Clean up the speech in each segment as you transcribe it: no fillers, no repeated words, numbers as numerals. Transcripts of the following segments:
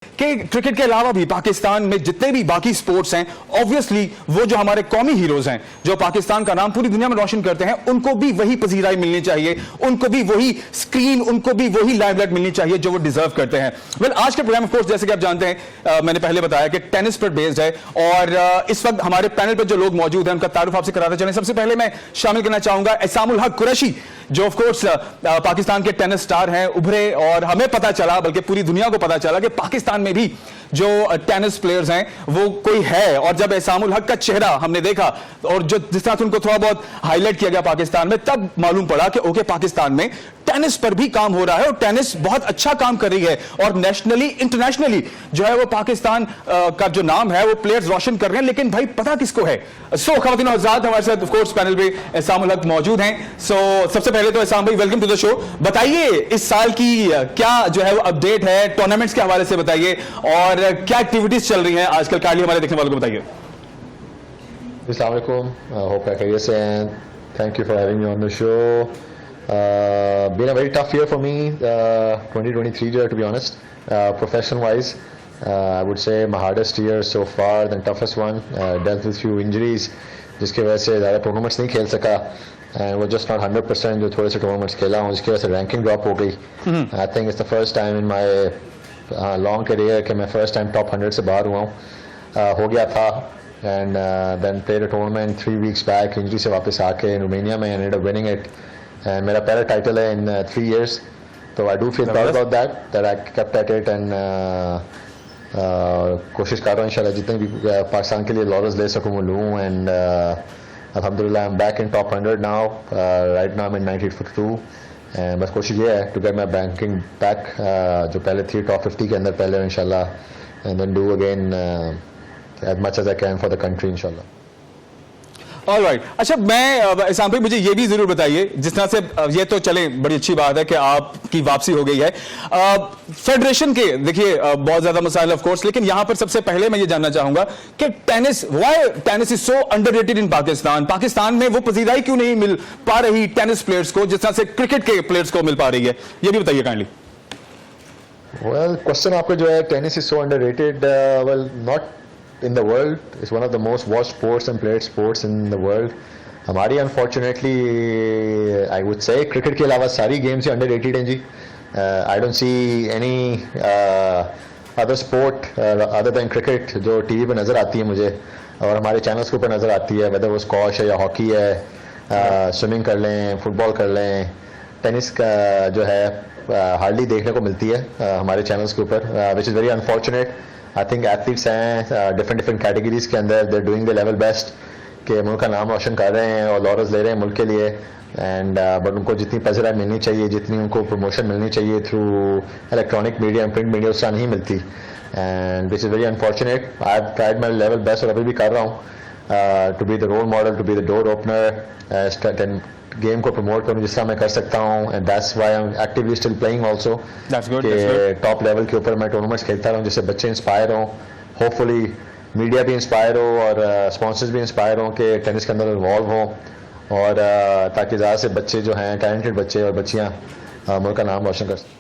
कि क्रिकेट के अलावा भी पाकिस्तान में जितने भी बाकी स्पोर्ट्स हैं, ऑब्वियसली वो जो हमारे कौमी हीरोज हैं जो पाकिस्तान का नाम पूरी दुनिया में रोशन करते हैं, उनको भी वही पजीराई मिलनी चाहिए, उनको भी वही स्क्रीन, उनको भी वही लाइमलाइट मिलनी चाहिए जो वो डिजर्व करते हैं। वेल, आज के प्रोग्राम ऑफ कोर्स जैसे कि आप जानते हैं, मैंने पहले बताया कि टेनिस पर बेस्ड है और इस वक्त हमारे पैनल पर जो लोग मौजूद हैं उनका तारुफ आपसे कराते चलें। सबसे पहले मैं शामिल करना चाहूंगा एहसामुल हक कुरैशी, जो ऑफ कोर्स पाकिस्तान के टेनिस स्टार हैं, उभरे और हमें पता चला, बल्कि पूरी दुनिया को पता चला कि पाकिस्तान में भी जो टेनिस प्लेयर्स हैं वो कोई है। और जब एहसामुल हक का चेहरा हमने देखा और जो जिस तरह से उनको थोड़ा बहुत हाईलाइट किया गया पाकिस्तान में, तब मालूम पड़ा कि ओके, पाकिस्तान में टेनिस पर भी काम हो रहा है और टेनिस बहुत अच्छा काम कर रही है और नेशनली इंटरनेशनली जो है वो पाकिस्तान का जो नाम है वो प्लेयर्स रोशन कर रहे हैं। लेकिन भाई पता किसको है? सो खवातीन और हज़रात, हमारे साथ ऑफ कोर्स पैनल पे एहसामुल हक मौजूद हैं। सो सबसे पहले तो एहसाम भाई, वेलकम टू द शो। बताइए इस साल की क्या जो है वो अपडेट है, टूर्नामेंट्स के हवाले से बताइए और क्या एक्टिविटीज चल रही हैं आजकल, काली हमारे देखने वालों को बताइए। अस्सलाम वालेकुम, होप आप खैरियत से हैं। Thank you for having me on the show. Been a very tough year for me, 2023 year, to be honest. Profession wise, I would say my hardest year so far, the toughest one. Dealt with few injuries, जिसकी वजह से ज़्यादा tournaments नहीं खेल सका and was just not 100%। जो थोड़े से टूर्नामेंट्स खेला हूँ जिसकी वजह से रैंकिंग ड्रॉप हो गई। I think it's the first time in my long career कि मैं first time top 100 से बाहर हुआ हूँ। हो गया था and then played a tournament 3 weeks back, injury से वापस आके रोमानिया में ended up winning it। And मेरा पहला टाइटल है इन 3 years, तो I do feel proud about that I kept at it and कोशिश कर रहा हूँ इंशाल्लाह जितने भी पाकिस्तान के लिए लॉरेंस ले सकूँ वो लूँ। एंड अल्हम्दुलिल्लाह I am back in top 100 now, right now I am in 98.2 and बस कोशिश ये है to get my banking back, जो पहले थी टॉप 50 के अंदर पहले इंशाल्लाह, and then do again as much as I can for the country इंशाल्लाह। ऑलराइट, अच्छा मैं एहसान भाई मुझे ये भी जरूर बताइए, जिस तरह से ये तो चले बड़ी अच्छी बात है कि आपकी वापसी हो गई है फेडरेशन के, देखिए बहुत ज्यादा मसाइल ऑफ कोर्स, लेकिन यहां पर सबसे पहले मैं ये जानना चाहूंगा कि tennis, why tennis is so underrated in Pakistan? Pakistan में वो पजीराई क्यों नहीं मिल पा रही टेनिस प्लेयर्स को जिस तरह से क्रिकेट के प्लेयर्स को मिल पा रही है? ये भी बताइए काइंडली। वेल, क्वेश्चन आपका जो है tennis is so underrated, well not in the world. It's one of the most watched sports and played sports in the world. हमारी unfortunately I would say cricket के अलावा सारी games ही underrated हैं जी। I don't see any other sport other than cricket जो TV पे नज़र आती है मुझे और हमारे चैनल्स के ऊपर नज़र आती है, whether वो स्क्वाश है या हॉकी है, स्विमिंग कर लें, फुटबॉल कर लें, टेनिस का जो है हार्डली देखने को मिलती है हमारे चैनल्स के ऊपर, which is very unfortunate। I think athletes हैं डिफरेंट कैटेगरीज के अंदर, they doing the level best कि मुल्क का नाम रोशन कर रहे हैं और लॉरेंस ले रहे हैं मुल्क के लिए, एंड बट उनको जितनी पज़राई मिलनी चाहिए, जितनी उनको प्रमोशन मिलनी चाहिए through electronic media and print media, उसका नहीं मिलती, and which is very unfortunate. I have tried my level best और अभी भी कर रहा हूँ to be the role model, to be the door opener, game को प्रमोट करूं जिस तरह मैं कर सकता हूं, and that's why I am actively still playing also, कि टॉप लेवल के ऊपर मैं टूर्नामेंट्स खेलता रहूं जिससे बच्चे इंस्पायर हों, होपफुली मीडिया भी इंस्पायर हो और स्पॉन्सर्स भी इंस्पायर हों कि टेनिस के अंदर इन्वॉल्व हों, और ताकि ज़्यादा से बच्चे जो हैं टैलेंटेड बच्चे और बच्चियाँ मुल्क का नाम रोशन कर सकें।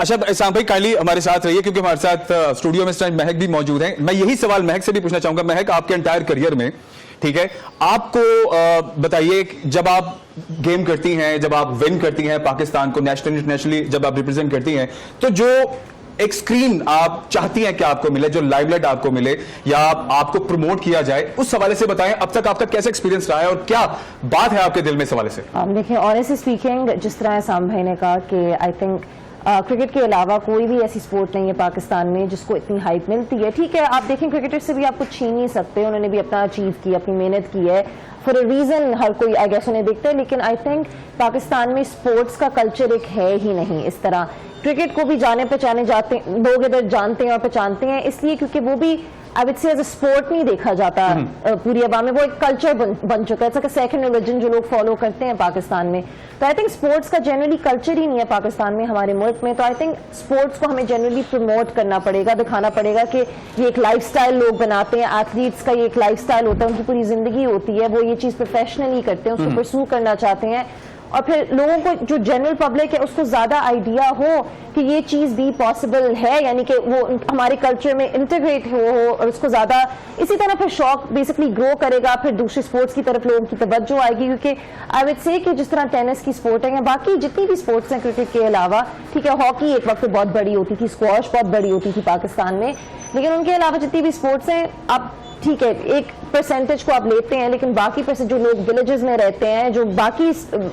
अच्छा एहसान भाई, काइंडली हमारे साथ रहिए क्योंकि हमारे साथ स्टूडियो में इस टाइम महक भी मौजूद हैं। मैं यही सवाल महक से भी पूछना चाहूंगा। महक, आपके एंटायर करियर में, ठीक है, आपको बताइए जब आप गेम करती हैं, जब आप विन करती हैं पाकिस्तान को नेशनल इंटरनेशनली जब आप रिप्रेजेंट करती हैं, तो जो एक स्क्रीन आप चाहती हैं कि आपको मिले, जो लाइमलाइट आपको मिले या आपको प्रमोट किया जाए, उस हवाले से बताएं अब तक आपका कैसा एक्सपीरियंस रहा है और क्या बात है आपके दिल में इस हवाले से? देखिए, ऑनेस्टली स्पीकिंग, जिस तरह एहसान भाई ने कहा कि आई थिंक क्रिकेट के अलावा कोई भी ऐसी स्पोर्ट नहीं है पाकिस्तान में जिसको इतनी हाइप मिलती है। ठीक है, आप देखें क्रिकेटर से भी आप कुछ छीन नहीं सकते, उन्होंने भी अपना अचीव किया, अपनी मेहनत की है, फॉर अ रीजन हर कोई आई गेस उन्हें देखता है, लेकिन आई थिंक पाकिस्तान में स्पोर्ट्स का कल्चर एक है ही नहीं इस तरह। क्रिकेट को भी जाने पहचाने जाते लोग इधर जानते हैं और पहचानते हैं इसलिए क्योंकि वो भी I would say as a sport नहीं देखा जाता पूरी अवाम में, वो एक कल्चर बन चुका है, it's like a second religion जो लोग फॉलो करते हैं पाकिस्तान में। तो आई थिंक स्पोर्ट्स का जनरली कल्चर ही नहीं है पाकिस्तान में, हमारे मुल्क में। तो आई थिंक स्पोर्ट्स को हमें जनरली प्रमोट करना पड़ेगा, दिखाना पड़ेगा कि ये एक लाइफस्टाइल लोग बनाते हैं, एथलीट्स का ये एक लाइफस्टाइल होता है, उनकी पूरी जिंदगी होती है, वो ये चीज़ प्रोफेशनली करते हैं, उसको परस्यू करना चाहते हैं और फिर लोगों को जो जनरल पब्लिक है उसको ज्यादा आइडिया हो कि ये चीज भी पॉसिबल है, यानी कि वो हमारे कल्चर में इंटीग्रेट हो और उसको ज्यादा इसी तरह फिर शौक बेसिकली ग्रो करेगा, फिर दूसरी स्पोर्ट्स की तरफ लोगों की तवज्जो आएगी। क्योंकि आई वुड से कि जिस तरह टेनिस की स्पोर्ट है या बाकी जितनी भी स्पोर्ट्स हैं क्रिकेट के अलावा, ठीक है हॉकी एक वक्त बहुत बड़ी होती थी, स्क्वॉश बहुत बड़ी होती थी पाकिस्तान में, लेकिन उनके अलावा जितनी भी स्पोर्ट्स हैं आप ठीक है एक परसेंटेज को आप लेते हैं, लेकिन बाकी परसेंट जो लोग विलेजेस में रहते हैं, जो बाकी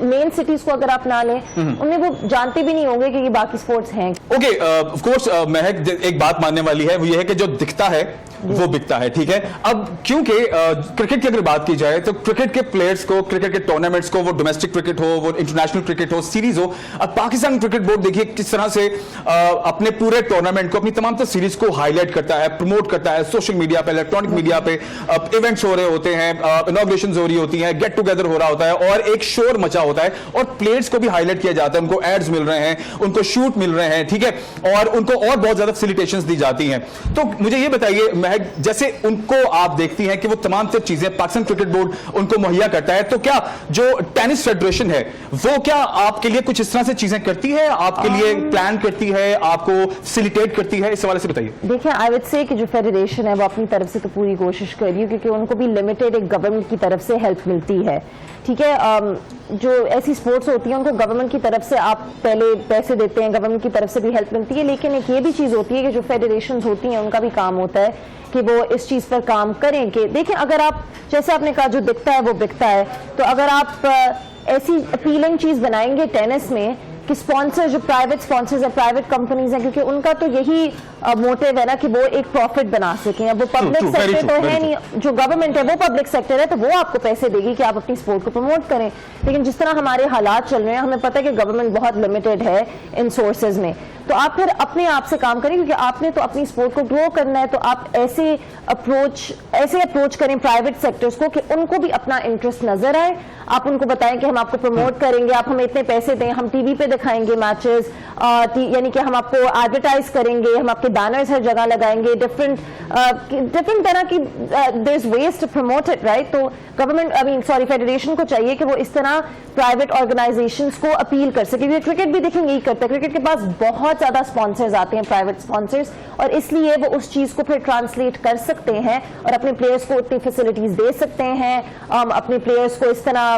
मेन सिटीज को अगर आप ना लें, उनमें वो जानते भी नहीं होंगे कि ये बाकी स्पोर्ट्स हैं। ओके, ऑफ कोर्स महक एक बात मानने वाली है, वो ये है कि जो दिखता है वो बिकता है, ठीक है। अब क्योंकि क्रिकेट की अगर बात की जाए तो क्रिकेट के प्लेयर्स को, क्रिकेट के टूर्नामेंट्स को, वो डोमेस्टिक क्रिकेट हो, वो इंटरनेशनल क्रिकेट हो, सीरीज हो, अब पाकिस्तान क्रिकेट बोर्ड देखिए किस तरह से अपने पूरे टूर्नामेंट को, अपनी तमाम तो सीरीज को हाईलाइट करता है, प्रमोट करता है सोशल मीडिया पे, इलेक्ट्रॉनिक मीडिया पे, इवेंट्स हो रहे होते हैं, इनॉग्रेशंस हो रही होती हैं, गेट टुगेदर हो रहा होता है और एक शोर मचा होता है और प्लेयर्स को भी हाईलाइट किया जाता है, उनको एड्स मिल रहे हैं, उनको शूट मिल रहे हैं, ठीक है, और उनको और बहुत ज्यादा फैसिलिटेशंस दी जाती हैं। तो मुझे ये बताइए महक, जैसे उनको आप देखती हैं कि वो तमाम सब चीजें पाकिस्तान क्रिकेट बोर्ड उनको मुहैया करता है, तो क्या जो टेनिस फेडरेशन है वो क्या आपके लिए कुछ इस तरह से चीजें करती है, आपके लिए प्लान करती है, आपको फैसिलिटेट करती है? इस हवाले से बताइए। देखिए आई वुड से कि जो फेडरेशन है वो अपनी तरफ से तो पूरी कोशिश कर रही है, क्योंकि उनको भी लिमिटेड एक गवर्नमेंट की तरफ से हेल्प मिलती है, ठीक है। जो ऐसी स्पोर्ट्स होती है उनको गवर्नमेंट की तरफ से आप पहले पैसे देते हैं, गवर्नमेंट की तरफ से भी हेल्प मिलती है, लेकिन एक ये भी चीज होती है कि जो फेडरेशन होती हैं उनका भी काम होता है कि वो इस चीज पर काम करें कि देखें, अगर आप जैसे आपने कहा जो दिखता है वो बिकता है, तो अगर आप ऐसी अपीलिंग चीज बनाएंगे टेनिस में कि स्पॉन्सर जो प्राइवेट स्पॉन्सर्स है, प्राइवेट कंपनीज हैं, क्योंकि उनका तो यही मोटिव है ना कि वो एक प्रॉफिट बना सकें। अब वो पब्लिक सेक्टर तो है नहीं, जो गवर्नमेंट है वो पब्लिक सेक्टर है, तो वो आपको पैसे देगी कि आप अपनी स्पोर्ट को प्रमोट करें। लेकिन जिस तरह हमारे हालात चल रहे हैं, हमें पता है कि गवर्नमेंट बहुत लिमिटेड है इन सोर्सेज में, तो आप फिर अपने आप से काम करें, क्योंकि आपने तो अपनी स्पोर्ट को ग्रो करना है। तो आप ऐसे अप्रोच करें प्राइवेट सेक्टर्स को कि उनको भी अपना इंटरेस्ट नजर आए, आप उनको बताएं कि हम आपको प्रमोट करेंगे, आप हमें इतने पैसे दें, हम टीवी पे दिखाएंगे मैचेस, यानी कि हम आपको एडवर्टाइज करेंगे, हम आपके बैनर्स हर जगह लगाएंगे, डिफरेंट तरह की there is ways to promote it, right. तो गवर्नमेंट फेडरेशन को चाहिए कि वो इस तरह प्राइवेट ऑर्गेनाइजेशंस को अपील कर सके, क्योंकि क्रिकेट भी देखेंगे यही करता है, क्रिकेट के पास बहुत ज्यादा स्पॉन्सर्स आते हैं, प्राइवेट स्पॉन्सर्स, और इसलिए वो उस चीज को फिर ट्रांसलेट कर सकते हैं और अपने प्लेयर्स को उतनी फैसिलिटीज दे सकते हैं, अपने प्लेयर्स को इस तरह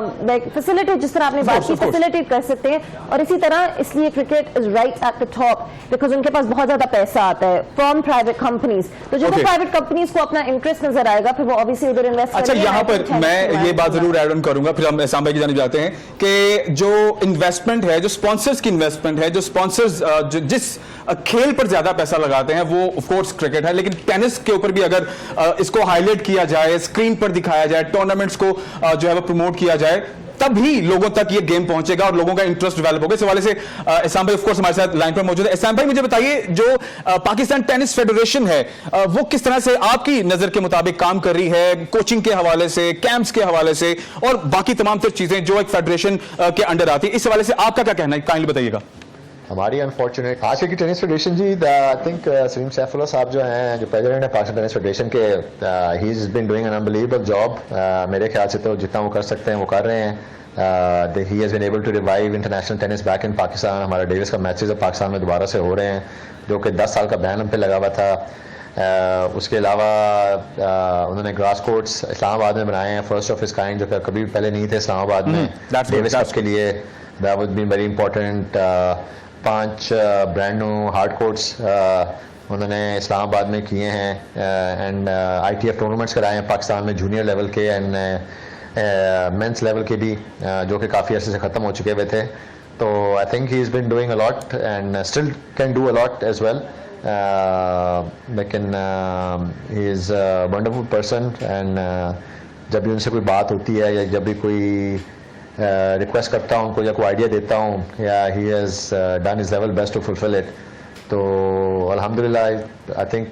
फैसिलिटी जिस तरह आपने बात की फैसिलिटेट कर सकते हैं। और इसी तरह इसलिए cricket is right at the top, because उनके पास बहुत ज्यादा पैसा आता है फ्रॉम प्राइवेट कंपनीज, तो जब वो प्राइवेट कंपनीज को अपना इंटरेस्ट नजर आएगा फिर वो ऑब्वियसली उधर इन्वेस्ट अच्छा, यहाँ पर मैं ये बात जरूर ऐड ऑन करूंगा, फिर हम एहसान भाई की जानिब जाते हैं कि जो इन्वेस्टमेंट है, जो स्पॉन्सर्स की इन्वेस्टमेंट है, जो स्पॉन्सर्स जिस खेल पर ज्यादा पैसा लगाते हैं वो ऑफ कोर्स क्रिकेट है, लेकिन टेनिस के ऊपर भी अगर इसको हाईलाइट किया जाए, स्क्रीन पर दिखाया जाए, टूर्नामेंट्स को जो है वो प्रमोट किया जाए, तभी लोगों तक ये गेम पहुंचेगा और लोगों का इंटरेस्ट डेवलप होगा। इस हवाले से एहसान भाई ऑफ कोर्स हमारे साथ लाइन पर मौजूद है। एहसान भाई मुझे बताइए, जो पाकिस्तान टेनिस फेडरेशन है वो किस तरह से आपकी नजर के मुताबिक काम कर रही है, कोचिंग के हवाले से, कैंप्स के हवाले से और बाकी तमाम तर चीजें जो एक फेडरेशन के अंडर आती है, इस हवाले से आपका क्या कहना है, काइंडली बताइएगा। हमारी अनफॉर्चुनेट आजकल की tennis federation ji, I think Saleem Saifullah साहब जो हैं, जो प्रेसिडेंट है पाकिस्तान टेनिस फेडरेशन के, he is been doing an unbelievable job. मेरे ख्याल से तो जितना वो कर सकते हैं वो कर रहे हैं। He has been able to revive international tennis back in Pakistan. हमारा डेविस का मैचेस अब पाकिस्तान में दोबारा से हो रहे हैं, जो कि 10 साल का बैन हम पे लगा हुआ था। उसके अलावा उन्होंने ग्रास कोर्ट्स इस्लामाबाद में बनाए हैं, फर्स्ट ऑफ इस काइंड, जो कि कभी पहले नहीं थे इस्लामाबाद में डेविस कप के लिए। That would be very important. 5 brand new hard courts उन्होंने इस्लामाबाद में किए हैं एंड ITF टूर्नामेंट्स कराए हैं पाकिस्तान में, जूनियर लेवल के एंड मेंस लेवल के भी, जो कि काफ़ी अर्से से ख़त्म हो चुके हुए थे। तो I think he is been doing a lot and still can do a lot as well, लेकिन he is a wonderful person and जब भी उनसे कोई बात होती है या जब भी कोई रिक्वेस्ट करता हूँ उनको या कोई आइडिया देता हूँ, या he has done his level best to fulfil it. तो अल्हम्दुलिल्लाह आई थिंक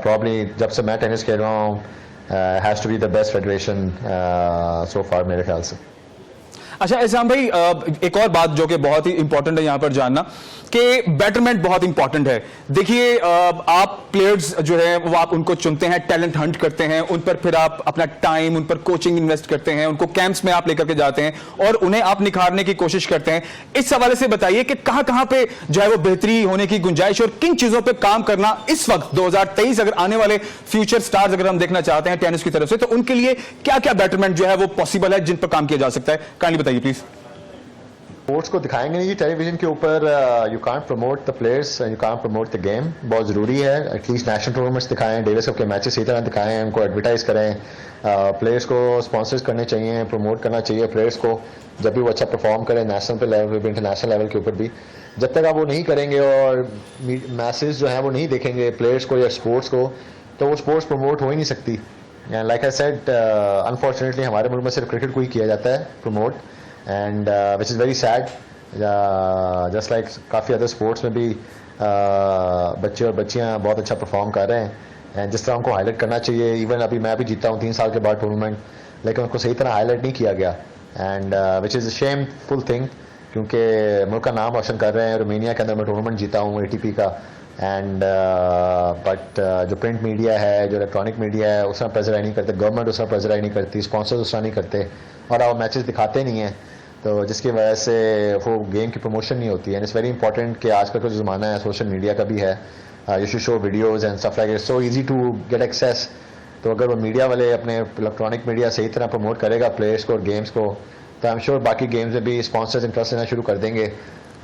प्रॉब्ली जब से मैं टेनिस खेल रहा हूँ has to be the best federation so far मेरे ख्याल से। अच्छा एहसान भाई, एक और बात जो कि बहुत ही इंपॉर्टेंट है यहां पर जानना कि बेटरमेंट बहुत इंपॉर्टेंट है। देखिए आप प्लेयर्स जो है वो आप उनको चुनते हैं, टैलेंट हंट करते हैं, उन पर फिर आप अपना टाइम, उन पर कोचिंग इन्वेस्ट करते हैं, उनको कैंप्स में आप लेकर के जाते हैं और उन्हें आप निखारने की कोशिश करते हैं। इस हवाले से बताइए कि कहां कहां पे जो है वो बेहतरी होने की गुंजाइश और किन चीजों पर काम करना इस वक्त 2023 अगर आने वाले फ्यूचर स्टार्स अगर हम देखना चाहते हैं टेनिस की तरफ से, तो उनके लिए क्या क्या बेटरमेंट जो है वो पॉसिबल है जिन पर काम किया जा सकता है, काइंडली बताइए प्लीज। स्पोर्ट्स को दिखाएंगे नहीं टेलीविजन के ऊपर, you can't promote the players and you can't promote the game. बहुत ज़रूरी है एटलीस्ट नेशनल टूर्नामेंट्स दिखाएं, डेविस कप के मैचेस सही तरह दिखाएं, उनको एडवर्टाइज करें, प्लेयर्स को स्पॉन्सर्स करने चाहिए, प्रमोट करना चाहिए प्लेयर्स को जब भी वो अच्छा परफॉर्म करें नेशनल पे लेवल पे, इंटरनेशनल लेवल के ऊपर भी। जब तक आप वो नहीं करेंगे और मैसेज जो है वो नहीं देखेंगे प्लेयर्स को या स्पोर्ट्स को, तो वो स्पोर्ट्स प्रमोट हो ही नहीं सकती। लाइक आई सेड, अनफॉर्चुनेटली हमारे मुल्क में सिर्फ क्रिकेट को ही किया जाता है promote, and which is very sad. Just like काफ़ी अदर स्पोर्ट्स में भी बच्चे और बच्चियां बहुत अच्छा परफॉर्म कर रहे हैं, एंड जिस तरह उनको हाईलाइट करना चाहिए। इवन अभी मैं भी जीता हूँ 3 साल के बाद टूर्नामेंट, लेकिन उनको सही तरह हाईलाइट नहीं किया गया, and which is a shameful thing, क्योंकि मुल्क का नाम रोशन कर रहे हैं। रोमानिया के अंदर मैं टूर्नामेंट जीता हूँ ATP का, एंड बट जो प्रिंट मीडिया है, जो इलेक्ट्रॉनिक मीडिया है, उसमें प्रेजराइज नहीं करते, गवर्नमेंट उसमें प्रेजराइज नहीं करती, स्पॉन्सर्स उसमें नहीं करते, और आप मैचेस दिखाते नहीं हैं, तो जिसकी वजह से वो गेम की प्रमोशन नहीं होती है। एंड इट्स वेरी इंपॉर्टेंट कि आजकल का जो ज़माना है सोशल मीडिया का भी है, you should show videos and stuff like it, so easy to get access. तो अगर वो मीडिया वाले अपने इलेक्ट्रॉनिक मीडिया सही तरह प्रमोट करेगा प्लेयर्स को और गेम्स को, तो आई एम श्योर बाकी गेम्स में भी स्पॉन्सर्स इंटरेस्ट लेना शुरू कर देंगे,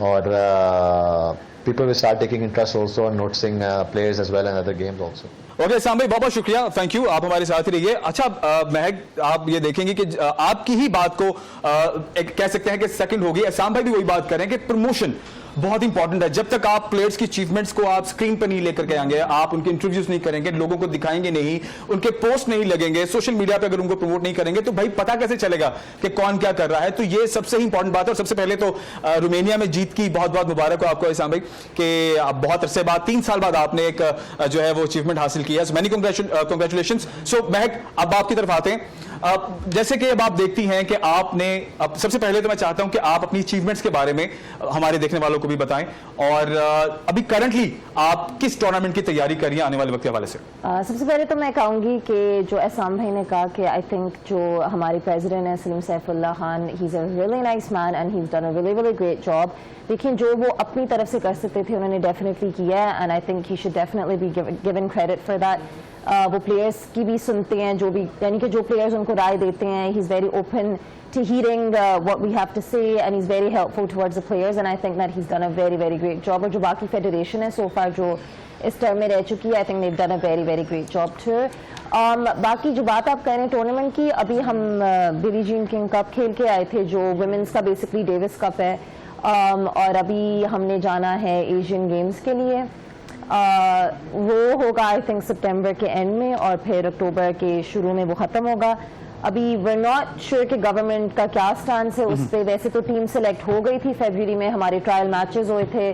और people will start taking interest also and noticing players as well and other games also. Okay Ehsan भाई, बहुत बहुत शुक्रिया, थैंक यू, आप हमारे साथ ही रहिए। अच्छा महक, आप ये देखेंगे कि आपकी ही बात को कह सकते हैं कि सेकंड होगी। एहसान भाई भी वही बात करें कि प्रमोशन बहुत इंपॉर्टेंट है। जब तक आप प्लेयर्स की अचीवमेंट्स को आप स्क्रीन पर नहीं लेकर के आएंगे, आप उनके इंटरव्यूज नहीं करेंगे, लोगों को दिखाएंगे नहीं, उनके पोस्ट नहीं लगेंगे, सोशल मीडिया पे अगर उनको प्रमोट नहीं करेंगे, तो भाई पता कैसे चलेगा कि कौन क्या कर रहा है। तो ये सबसे ही इंपॉर्टेंट बात है। और सबसे पहले तो रोमानिया में जीत की बहुत बहुत मुबारक हो आपको एहसान भाई, कि बहुत अरसे बाद 3 साल बाद आपने एक जो है वो अचीवमेंट हासिल किया। So many congratulations. सो महक, अब आपकी तरफ आते हैं। जैसे कि अब आप देखती हैं कि आपने, अब सबसे पहले तो मैं चाहता हूं कि आप अपनी अचीवमेंट्स के बारे में हमारे देखने वालों को भी बताएं, और अभी करंटली आप किस टूर्नामेंट की तैयारी कर रही हैं आने वाले वक्त के हवाले से। सबसे पहले तो मैं कहूंगी कि जो एहसान भाई ने कहा कि आई थिंक जो हमारे प्रेसिडेंट है Salim Saifullah Khan, he is a really nice man and he is done a really really great job. लेकिन जो वो अपनी तरफ से कर सकते थे उन्होंने डेफिनेटली किया है, and I think he should definitely be given credit for that. वो प्लेयर्स की भी सुनते हैं, जो भी, यानी कि जो प्लेयर्स उनको राय देते हैं, he is very open to hearing what we have to say, and he's very helpful towards the players, and I think that he's done a very very great job. और जो बाकी फेडरेशन है so far जो इस term में रह चुकी है, I think they've done a very very great job too. बाकी जो बात आप कह रहे हैं टूर्नामेंट की, अभी हम बिली जीन किंग कप खेल के आए थे, जो वुमेन्स का बेसिकली डेविस कप है, और अभी हमने जाना है एशियन गेम्स के लिए। वो होगा आई थिंक सितंबर के एंड में, और फिर अक्टूबर के शुरू में वो ख़त्म होगा। अभी वी नॉट श्योर कि गवर्नमेंट का क्या स्टांस है उस पर। वैसे तो टीम सेलेक्ट हो गई थी फरवरी में, हमारे ट्रायल मैचेस हुए थे,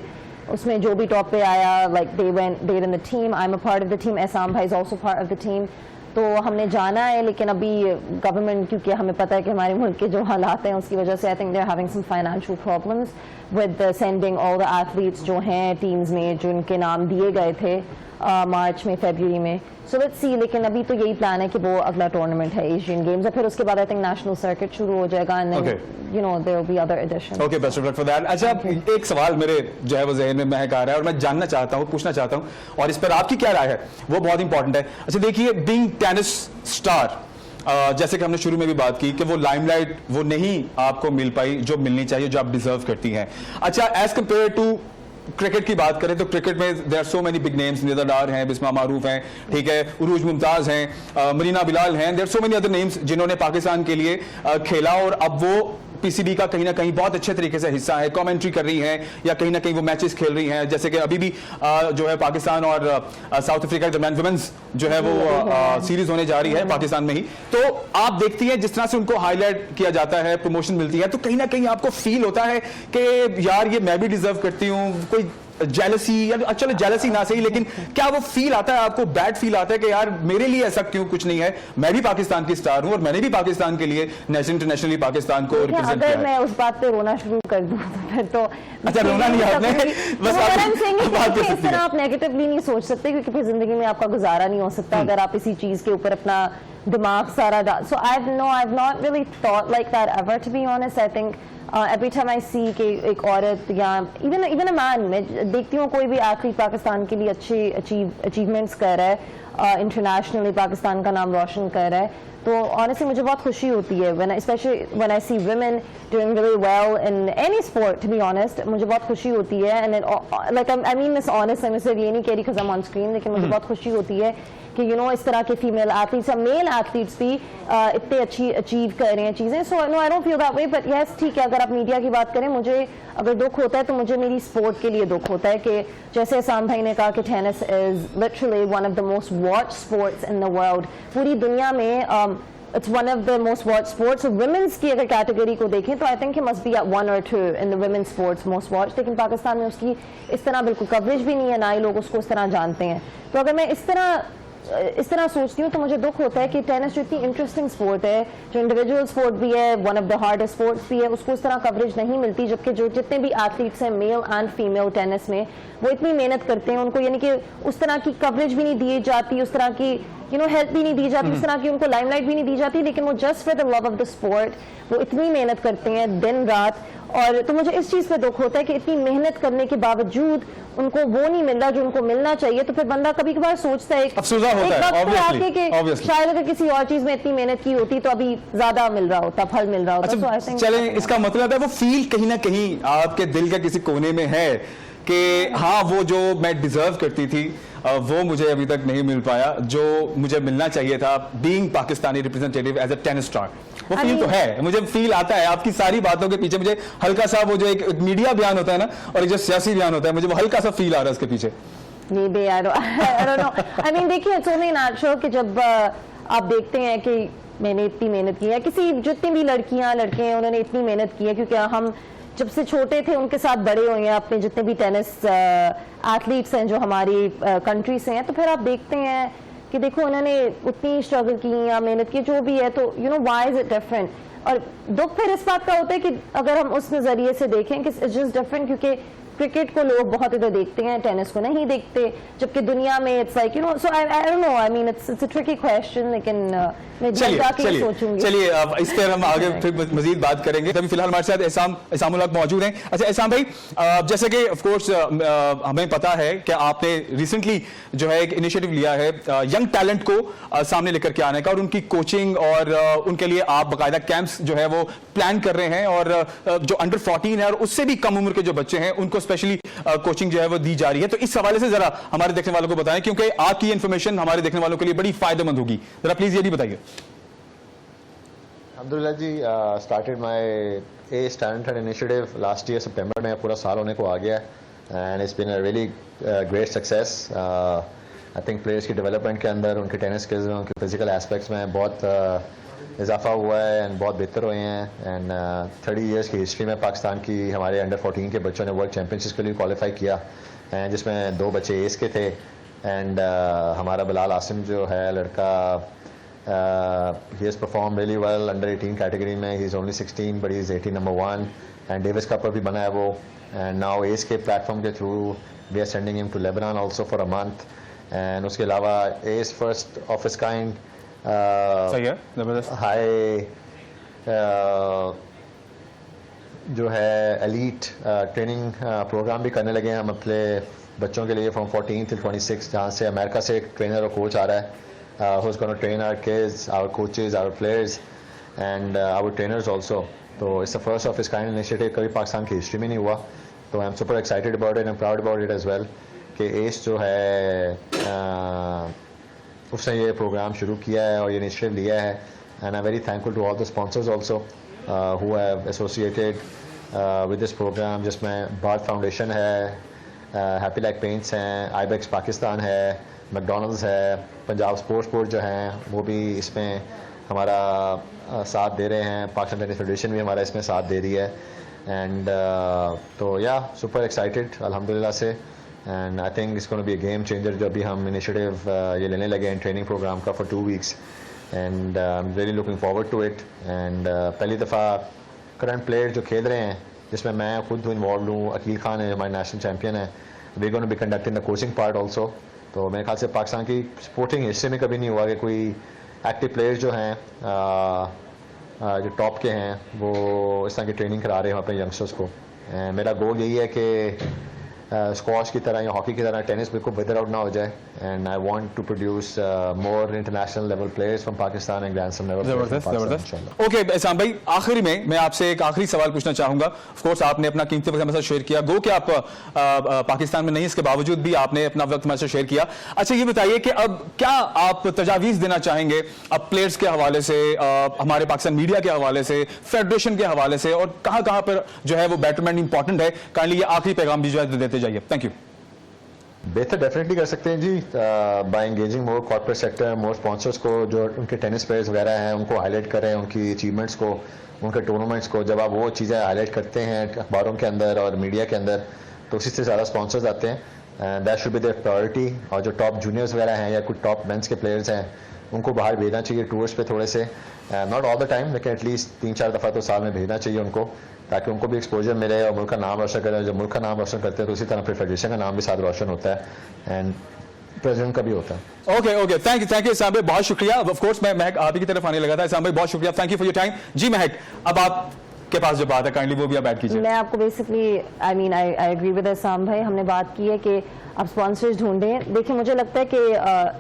उसमें जो भी टॉप पे आया, like they in the team, I am a part of the team, एहसान भाई is also part of the team, तो हमने जाना है। लेकिन अभी गवर्नमेंट, क्योंकि हमें पता है कि हमारे मुल्क के जो हालात हैं उसकी वजह से I think they are having some financial problems with sending all the athletes जो हैं टीम्स में, जो उनके नाम दिए गए थे मार्च में, फरवरी में। सो लेट्स सी, लेकिन अभी तो यही प्लान है कि वो अगला टूर्नामेंट है एशियन गेम्स, और फिर उसके बाद आई थिंक नेशनल सर्किट शुरू हो जाएगा, and then you know there will be other editions. Okay, best of luck for that. अच्छा, एक सवाल मेरे जो है वो जहन में महक आ रहा है और मैं जानना चाहता हूँ, पूछना चाहता हूँ, और इस पर आपकी क्या राय है, वो बहुत इंपॉर्टेंट है। अच्छा देखिए, बीइंग टेनिस स्टार, जैसे कि हमने शुरू में भी बात की कि वो लाइमलाइट वो नहीं आपको मिल पाई जो मिलनी चाहिए, जो आप डिजर्व करती हैं। अच्छा, एज कंपेयर टू क्रिकेट की बात करें तो क्रिकेट में there are so many big names, Nida Dar हैं, बिस्मा मारूफ हैं, ठीक है, उरूज मुमताज हैं, मरीना बिलाल हैं, there are so many other names जिन्होंने पाकिस्तान के लिए खेला, और अब वो पीसीबी का कहीं ना कहीं बहुत अच्छे तरीके से हिस्सा है, कमेंट्री कर रही हैं, या कहीं ना कहीं वो मैचेस खेल रही हैं। जैसे कि अभी भी जो है पाकिस्तान और साउथ अफ्रीका के दरमियान वुमेन्स जो है वो सीरीज होने जा रही है पाकिस्तान में ही। तो आप देखती हैं जिस तरह से उनको हाईलाइट किया जाता है, प्रमोशन मिलती है, तो कहीं ना कहीं आपको फील होता है कि यार ये मैं भी डिजर्व करती हूँ, कोई जेलसी, या चलो जेलसी ना सही, लेकिन क्या वो फील आता है आपको, बैड फील आता है कि यार मेरे लिए ऐसा क्यों कुछ नहीं है, मैं भी पाकिस्तान की स्टार हूं और मैंने भी पाकिस्तान के लिए नेशनल इंटरनेशनली पाकिस्तान को रिप्रेजेंट किया अगर है। मैं उस बात पे रोना शुरू कर दूं तो फिर तो अच्छा, रोना नहीं आपने, बस बात इस तरह आप नेगेटिवली नहीं सोच सकते, क्योंकि फिर जिंदगी में आपका गुजारा नहीं हो सकता अगर आप इसी चीज के ऊपर अपना दिमाग सारा डाल। सो I've not really thought like that ever, to be honest. I think every time I see कि एक औरत या even a man, मैं देखती हूँ कोई भी एथलीट पाकिस्तान के लिए अच्छे अचीवमेंट्स कर रहा है, इंटरनेशनली पाकिस्तान का नाम रोशन कर रहा है, तो ऑनेस्टली मुझे बहुत खुशी होती है especially when I see women doing really well in any sport, to be honest. मुझे बहुत खुशी होती है, and like I mean this honest, मैं सिर्फ ये नहीं कह रही because I'm on screen, लेकिन मुझे बहुत खुशी होती है कि इस तरह के फीमेल एथलीट्स या मेल एथलीट्स भी इतने अच्छी अचीव कर रहे हैं चीज़ें. So no, I don't feel that way, but yes ठीक है, अगर आप मीडिया की बात करें, मुझे अगर दुख होता है तो मुझे मेरी स्पोर्ट के लिए दुख होता है कि जैसे साम भाई ने कहा कि tennis is literally one of the most watch sports in the world. पूरी दुनिया में it's one of the most watched sports. So women's की अगर कैटेगरी को देखें तो I think it must be at 1 or 2 in the women's sports most watched. लेकिन पाकिस्तान में उसकी इस तरह बिल्कुल कवरेज भी नहीं है, ना ही लोग उसको इस तरह जानते हैं. तो अगर मैं इस तरह सोचती हूँ तो मुझे दुख होता है कि टेनिस जो इतनी इंटरेस्टिंग स्पोर्ट है, जो इंडिविजुअल स्पोर्ट भी है, one of the hardest sports भी है, उसको इस तरह कवरेज नहीं मिलती. जबकि जो जितने भी एथलीट्स हैं मेल एंड फीमेल टेनिस में, वो इतनी मेहनत करते हैं, उनको यानी कि उस तरह की कवरेज भी नहीं दी जाती, उस तरह की हेल्प भी नहीं दी जाती, उस तरह की उनको लाइमलाइट भी नहीं दी जाती, लेकिन वो just for the love of the sport वो इतनी मेहनत करते हैं दिन रात. और तो मुझे इस चीज़ पे दुख होता है कि इतनी मेहनत करने के बावजूद उनको वो नहीं मिल रहा जो उनको मिलना चाहिए. तो फिर बंदा कभी कभार सोचता है, अफसोसा होता है आके कि obviously. शायद अगर किसी और चीज में इतनी मेहनत की होती तो अभी ज्यादा मिल रहा होता, फल मिल रहा होता. So I think चले, इसका मतलब है वो फील कहीं ना कहीं आपके दिल के किसी कोने में है कि हाँ, वो जो मैं डिजर्व करती थी वो मुझे अभी तक नहीं मिल पाया, जो मुझे मिलना चाहिए था being Pakistani representative as a tennis star. वो फील तो है, मुझे फील आता है आपकी सारी बातों के पीछे. मुझे हल्का सा वो जो एक मीडिया बयान होता है ना और एक जो सियासी बयान होता है, मुझे वो हल्का सा फील आ रहा है उसके पीछे. Maybe I don't know. I mean देखिए, it's only natural कि जब आप देखते हैं कि मैंने इतनी मेहनत की है, किसी जितनी भी लड़कियां लड़के हैं उन्होंने इतनी मेहनत की है, क्योंकि हम जब से छोटे थे उनके साथ बड़े हुए हैं, अपने जितने भी टेनिस एथलीट्स हैं जो हमारी कंट्री से हैं, तो फिर आप देखते हैं कि देखो उन्होंने उतनी स्ट्रगल की या मेहनत की जो भी है, तो व्हाई इज इट डिफरेंट. और दुख फिर इस बात का होता है कि अगर हम उस नजरिए से देखें कि इट्स जस्ट डिफरेंट, क्योंकि क्रिकेट को लोग बहुत इधर देखते हैं, टेनिस को नहीं देखते, जबकि दुनिया में it's like so I don't know, I mean it's a tricky question, लेकिन मैं जाके सोचूंगी. चलिए इस पर हम आगे फिर मजीद बात करेंगे. अभी फिलहाल हमारे साथ एहसामुल हक मौजूद हैं. अच्छा एहसान भाई, जैसे कि ऑफ कोर्स हमें पता है कि आपने रिसेंटली जो है एक इनिशिएटिव लिया है यंग टैलेंट को सामने लेकर के आने का, और उनकी कोचिंग और उनके लिए आप बाकायदा कैंप्स जो है वो प्लान कर रहे हैं, और जो अंडर 14 है और उससे भी कम उम्र के जो बच्चे हैं उनको स्पेशली कोचिंग जो है वो दी जा रही है. तो इस हवाले से जरा हमारे देखने वालों को बताएं, क्योंकि आपकी इंफॉर्मेशन हमारे देखने वालों के लिए बड़ी फायदेमंद होगी. जरा प्लीज ये भी बताइए. अल्हम्दुलिल्लाह जी, started my S talent hunt initiative last year सितंबर में, पूरा साल होने को आ गया, and it's been a really great success. I think players की डेवलपमेंट के अंदर, उनके टेनिस स्किल्स में, उनके फिजिकल एस्पेक्ट्स में बहुत इजाफा हुआ है एंड बहुत बेहतर हुए हैं. एंड 30 इयर्स की हिस्ट्री में पाकिस्तान की हमारे अंडर 14 के बच्चों ने वर्ल्ड चैम्पियनशिप के लिए क्वालिफाई किया, एंड जिसमें 2 बच्चे एस के थे. एंड हमारा बिलाल आसिम जो है लड़का, he has performed really well under 18 category में. he is only 16 but he is 18 number 1, and Davis cup पर भी बना है वो. and now एस के प्लेटफॉर्म के through we are sending him to Lebanon also for a month. and उसके अलावा S first of his kind सही है, जबरदस्त. हाई जो है एलीट ट्रेनिंग प्रोग्राम भी करने लगे हैं हम अपने बच्चों के लिए फ्रॉम 14 till 26, जहाँ से अमेरिका से एक ट्रेनर और कोच आ रहा है who's going to train our kids, our coaches, our players and our trainers also. तो it's the first of its kind initiative, कभी पाकिस्तान की हिस्ट्री में नहीं हुआ. तो I'm super excited about it and proud about it as well कि S जो है उसने ये प्रोग्राम शुरू किया है और ये इनिशिएटिव लिया है. and I'm very thankful to all the sponsors also who have associated with this program, जिसमें भारत फाउंडेशन है, हैप्पी लाइक पेंट्स हैं, आईबेक्स पाकिस्तान है, मैकडोनल्ड्स है, पंजाब स्पोर्ट्स बोर्ड जो हैं वो भी इसमें हमारा साथ दे रहे हैं, पाकिस्तान टेनिस फेडरेशन भी हमारा इसमें साथ दे रही है. एंड तो या सुपर एक्साइटेड अल्हम्दुलिल्लाह से, and I think it's gonna be a game changer जो अभी हम इनिशिएटिव ये लेने लगे हैं ट्रेनिंग प्रोग्राम का for 2 weeks, and I am really looking forward to it. And पहली दफ़ा करंट प्लेयर जो खेल रहे हैं जिसमें मैं खुद इन्वॉल्व हूँ, अकील खान है हमारे नेशनल चैम्पियन है, we gonna be conducting the coaching part also. तो मेरे ख्याल से पाकिस्तान की स्पोर्टिंग हिस्ट्री में कभी नहीं हुआ कि कोई एक्टिव प्लेयर्स जो हैं जो टॉप के हैं वो इस तरह की ट्रेनिंग करा रहे हैं अपने यंगस्टर्स को। मेरा गोल यही है कि स्क्वॉश की तरह या हॉकी की तरह टेनिस बिल्कुल वेदर आउट ना हो जाए, and I want to produce more international level players from Pakistan and grand slam level. जबरदस्त। ओके एहसान भाई, आखिरी में मैं आपसे एक आखिरी सवाल पूछना चाहूंगा। ऑफ कोर्स आपने अपना कीमती वक्त हमारे साथ शेयर किया, गो कि आप पाकिस्तान में नहीं, इसके बावजूद भी आपने अपना वक्त हमारे साथ शेयर किया। अच्छा ये बताइए कि अब क्या आप तजावीज़ देना चाहेंगे अब प्लेयर्स के हवाले से, हमारे पाकिस्तान मीडिया के हवाले से, फेडरेशन के हवाले से, और कहां कहां पर जो है वो बेटरमेंट इंपॉर्टेंट है? काइंडली ये आखिरी पैगाम भी जो है देते जाइए। Thank you. बेहतर डेफिनेटली कर सकते हैं जी, बाय एंगेजिंग मोर कॉर्पोरेट सेक्टर, मोर स्पॉन्सर्स को जो उनके टेनिस प्लेयर्स वगैरह हैं उनको हाईलाइट करें, उनकी अचीवमेंट्स को, उनके टूर्नामेंट्स को। जब आप वो चीज़ें हाईलाइट करते हैं अखबारों के अंदर और मीडिया के अंदर तो उसी से ज़्यादा स्पॉन्सर्स आते हैं। That should be there priority. और जो टॉप जूनियर्स वगैरह हैं या कुछ टॉप मेंस के प्लेयर्स हैं उनको बाहर भेजना चाहिए टूर्स पे थोड़े से, नॉट ऑल द टाइम लेकिन एटलीस्ट 3-4 दफ़ा तो साल में भेजना चाहिए उनको, ताकि उनको भी एक्सपोजर मिले और मुल्क का नाम रोशन करें। जब मुल्क का नाम रोशन करते हैं तो उसी तरह फिर फेडरेशन का नाम भी साथ रोशन होता है एंड प्रेसिडेंट का भी होता है। ओके ओके, थैंक यू इसाम भाई, बहुत शुक्रिया। ऑफ कोर्स मैं महक आप ही की तरफ आने लगा था। इसाम भाई बहुत शुक्रिया, thank you for your time. जी महक, अब आपके पास जो बात है काइंडली वो भी आप ऐड कीजिए। मैं आपको बेसिकली आई एग्री विद इसाम भाई, हमने बात की है कि आप स्पॉन्सर्स ढूंढें। देखिए मुझे लगता है कि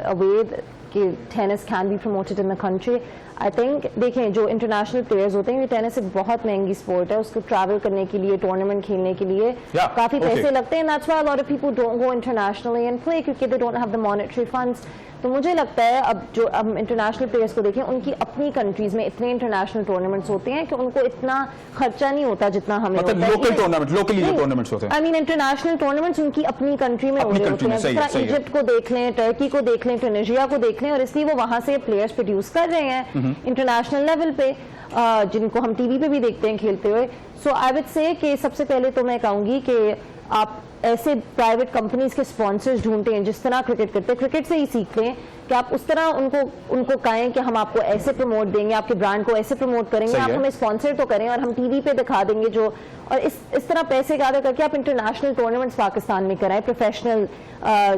अवैध कि tennis can be promoted in the country. I think देखें जो इंटरनेशनल प्लेयर्स होते हैं, ये टेनिस एक बहुत महंगी स्पोर्ट है, उसको ट्रैवल करने के लिए, टूर्नामेंट खेलने के लिए काफी पैसे लगते हैं। That's why a lot of people don't go internationally and play, क्योंकि they don't have the monetary funds. तो मुझे लगता है अब इंटरनेशनल प्लेयर्स को देखें, उनकी अपनी कंट्रीज में इतने इंटरनेशनल टूर्नामेंट्स होते हैं कि उनको इतना खर्चा नहीं होता जितना हमें मतलब लोकल टूर्नामेंट, लोकली जो टूर्नामेंट्स होते हैं, आई मीन इंटरनेशनल टूर्नामेंट्स उनकी अपनी कंट्री में हो रहे होते हैं। जिस तरह इजिप्ट को देख लें, टर्की को देख लें, ट्यूनीशिया को देख लें, और इसलिए वो वहां से प्लेयर्स प्रोड्यूस कर रहे हैं इंटरनेशनल लेवल पे, जिनको हम टीवी पे भी देखते हैं खेलते हुए। सो आई वुड से कि सबसे पहले तो मैं कहूंगी कि आप ऐसे प्राइवेट कंपनीज के स्पॉन्सर्स ढूंढते हैं जिस तरह क्रिकेट करते हैं, क्रिकेट से ही सीख लें कि आप उस तरह उनको कहें कि हम आपको ऐसे प्रमोट देंगे, आपके ब्रांड को ऐसे प्रमोट करेंगे, आप हमें स्पॉन्सर तो करें और हम टीवी पे दिखा देंगे जो, और इस तरह पैसे गादर करके आप इंटरनेशनल टूर्नामेंट्स पाकिस्तान में कराएं, प्रोफेशनल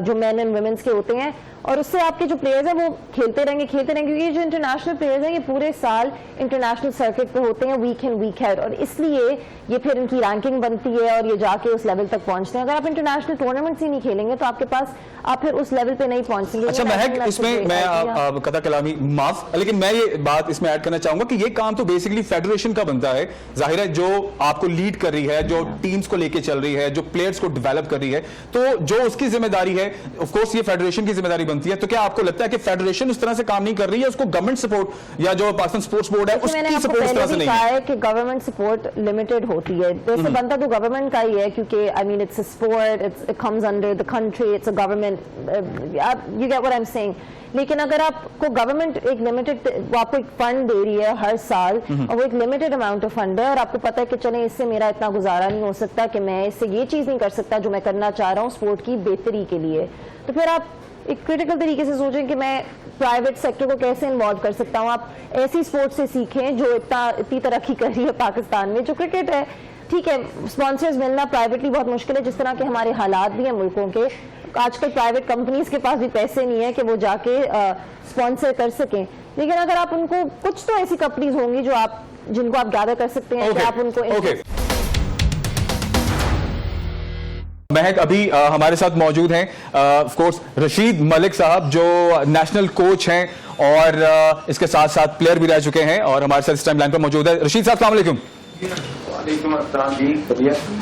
जो मेन एंड वुमेन्स के होते हैं, और उससे आपके जो प्लेयर्स हैं वो खेलते रहेंगे क्योंकि ये जो इंटरनेशनल प्लेयर्स हैं ये पूरे साल इंटरनेशनल सर्किट पे होते हैं, वीक इन वीक हेड, और इसलिए ये फिर इनकी रैंकिंग बनती है और ये जाके उस लेवल तक पहुंचते हैं। अगर आप इंटरनेशनल टूर्नामेंट्स ही नहीं खेलेंगे तो आपके पास आप फिर उस लेवल पे नहीं पहुंच सकेंगे। अच्छा महक, इसमें मैं कथा कलामी माफ, लेकिन मैं ये बात इसमें ऐड करना चाहूंगा कि ये काम तो बेसिकली फेडरेशन का बनता है। जाहिर है जो आपको लीड कर रही है, जो टीम्स को लेके चल रही है, जो प्लेयर्स को डेवलप कर रही है, तो जो उसकी जिम्मेदारी है ऑफ कोर्स ये फेडरेशन की जिम्मेदारी बनती है। तो क्या आपको लगता है कि फेडरेशन उस तरह से काम नहीं कर रही है, उसको गवर्नमेंट सपोर्ट या जो पाकिस्तान स्पोर्ट्स बोर्ड है उसकी सपोर्ट इस तरह से नहीं है? कि गवर्नमेंट सपोर्ट लिमिटेड होती है, वैसे बनता तो गवर्नमेंट का ही है, क्योंकि I mean it's a sport, it comes under the country, it's a government, you get what I am saying. लेकिन अगर आपको गवर्नमेंट एक लिमिटेड, वो आपको एक फंड दे रही है हर साल और वो एक लिमिटेड अमाउंट ऑफ फंड है, और आपको पता है कि चले इससे मेरा इतना गुजारा नहीं हो सकता कि मैं इससे ये चीज नहीं कर सकता जो मैं करना चाह रहा हूँ स्पोर्ट की बेहतरी के लिए, तो फिर आप एक क्रिटिकल तरीके से सोचें कि मैं प्राइवेट सेक्टर को कैसे इन्वॉल्व कर सकता हूँ। आप ऐसी स्पोर्ट्स से सीखें जो इतनी तरक्की कर रही है पाकिस्तान में, जो क्रिकेट है। ठीक है, स्पॉन्सर्स मिलना प्राइवेटली बहुत मुश्किल है, जिस तरह के हमारे हालात भी हैं मुल्कों के, आजकल प्राइवेट कंपनीज के पास भी पैसे नहीं है कि वो जाके स्पॉन्सर कर सकें। लेकिन अगर आप उनको, कुछ तो ऐसी कंपनीज होंगी जो जिनको आप गैदर कर सकते हैं कि आप उनको महक अभी हमारे साथ मौजूद हैं ऑफ कोर्स रशीद मलिक साहब, जो नेशनल कोच हैं और इसके साथ साथ प्लेयर भी रह चुके हैं और हमारे साथ इस टाइम लाइन पर मौजूद है। रशीद साहब अस्सलाम वालेकुम।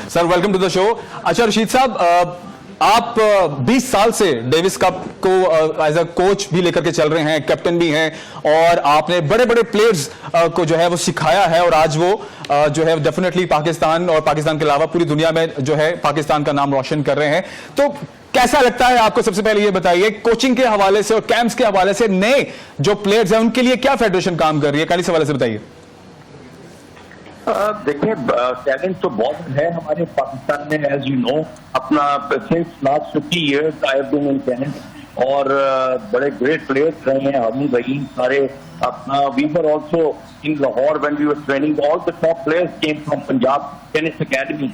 Sir welcome to the show. अच्छा रशीद साहब, आप 20 साल से डेविस कप को एज अ कोच भी लेकर के चल रहे हैं, कैप्टन भी हैं, और आपने बड़े बड़े प्लेयर्स को जो है वो सिखाया है, और आज वो जो है डेफिनेटली पाकिस्तान और पाकिस्तान के अलावा पूरी दुनिया में जो है पाकिस्तान का नाम रोशन कर रहे हैं। तो कैसा लगता है आपको? सबसे पहले ये बताइए, कोचिंग के हवाले से और कैंप्स के हवाले से नए जो प्लेयर्स हैं उनके लिए क्या फेडरेशन काम कर रही है, काली सवाल से बताइए। देखिए टैलेंट तो बहुत है हमारे पाकिस्तान में, एज यू नो, अपना since last 50 years I have been in talent, और बड़े ग्रेट प्लेयर्स रहे हैं, हमीद रहीम सारे अपना, we were also in Lahore when we were training, all the top players came from Punjab tennis academy.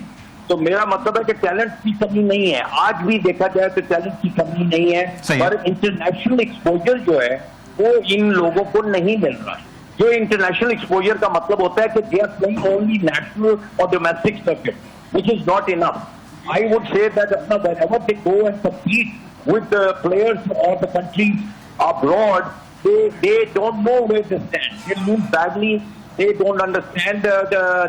तो मेरा मतलब है कि टैलेंट की कमी नहीं है, आज भी देखा जाए तो टैलेंट की कमी नहीं है, पर इंटरनेशनल एक्सपोजर जो है वो इन लोगों को नहीं मिल रहा है। जो इंटरनेशनल एक्सपोजर का मतलब होता है कि they are playing only national और domestic circuit, which is not enough. I would say that अपना whenever they go and compete with the players और the countries abroad, they don't know where they stand. They lose badly. They don't understand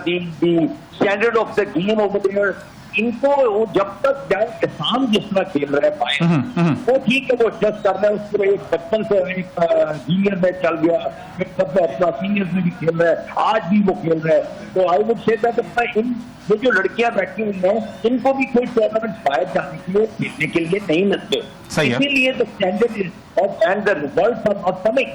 the standard of the game over there. इनको जब तक जाए किसान जिस तरह खेल रहे हैं बाहर, वो ठीक है, वो एडजस्ट कर रहे हैं, उसको एक बचपन से एक जूनियर में चल गया, फिर सब अपना सीनियर में भी खेल रहे हैं, आज भी वो खेल रहे हैं। तो आई वुड से दैट अपना इन ये जो लड़कियां बैठी हुई हैं, इनको भी कोई टूर्नामेंट बाहर जाने के लिए खेलने के लिए नहीं मिलते, इसीलिए the standard is and the results are not coming,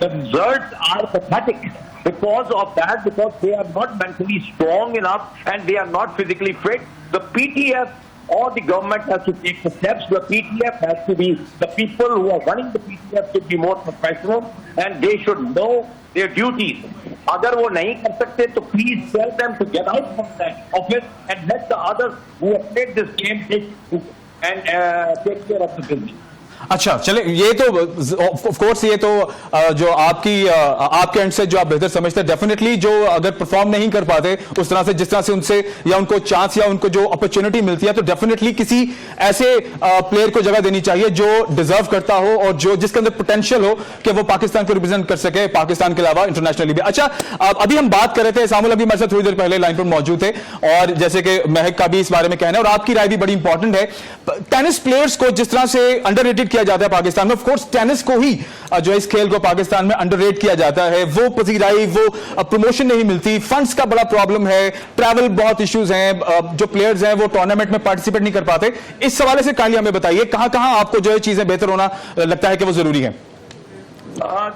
the results are pathetic because of that, because they are not mentally strong enough and they are not physically fit. The PTF or the government has to take the steps. The PTF has to be, the people who are running the PTF should be more professional and they should know their duties. अगर वो नहीं कर सकते तो please tell them to get out from that office and let the others who have played this game take care of the business. अच्छा चले, ये तो ऑफ कोर्स ये तो जो आपके एंड से जो आप बेहतर समझते हैं, डेफिनेटली जो अगर परफॉर्म नहीं कर पाते उस तरह से जिस तरह से उनसे या उनको चांस या उनको जो अपॉर्चुनिटी मिलती है, तो डेफिनेटली किसी ऐसे प्लेयर को जगह देनी चाहिए जो डिजर्व करता हो और जो जिसके अंदर पोटेंशियल हो कि वो पाकिस्तान को रिप्रेजेंट कर सके, पाकिस्तान के अलावा इंटरनेशनली भी। अच्छा, अभी हम बात कर रहे थे, सामुल अभी हमारे साथ थोड़ी देर पहले लाइन पर मौजूद थे, और जैसे कि महक का भी इस बारे में कहना है और आपकी राय भी बड़ी इंपॉर्टेंट है, टेनिस प्लेयर्स को जिस तरह से अंडररेटेड किया जाता है पाकिस्तान में, ऑफ कोर्स टेनिस को ही जो इस खेल को पाकिस्तान में अंडररेट किया जाता है, वो पजीराई, वो प्रमोशन नहीं मिलती, फंड्स का बड़ा प्रॉब्लम है, ट्रैवल बहुत इश्यूज हैं, जो प्लेयर्स हैं वो टूर्नामेंट में पार्टिसिपेट नहीं कर पाते। इस हवाले से काइंडली हमें बताइए कहां कहां आपको जो है चीजें बेहतर होना लगता है कि वो जरूरी है।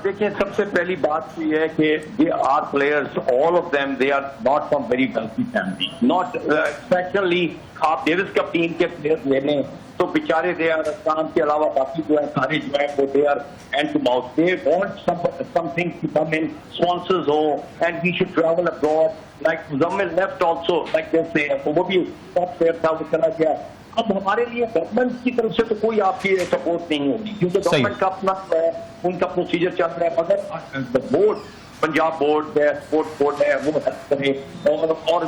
देखिए, सबसे पहली बात ये है कि they are players, all of them, they are not from very wealthy family, not specially आप डेविस कप टीम के प्लेयर्स ले लें तो बेचारे दे आर काम के अलावा बाकी जो है सारे जो है वो they are hand to mouth, they want something to come in, sponsors हो and we should travel abroad, like Muzammil left also like this, तो वो भी टॉप प्लेयर था, वो चला गया। अब हमारे लिए गवर्नमेंट की तरफ से तो कोई आपकी सपोर्ट नहीं होगी, क्योंकि गवर्नमेंट का अपना उनका प्रोसीजर चल रहा है, मगर बोर्ड, पंजाब बोर्ड है, स्पोर्ट बोर्ड है, वो हेल्प करे और वो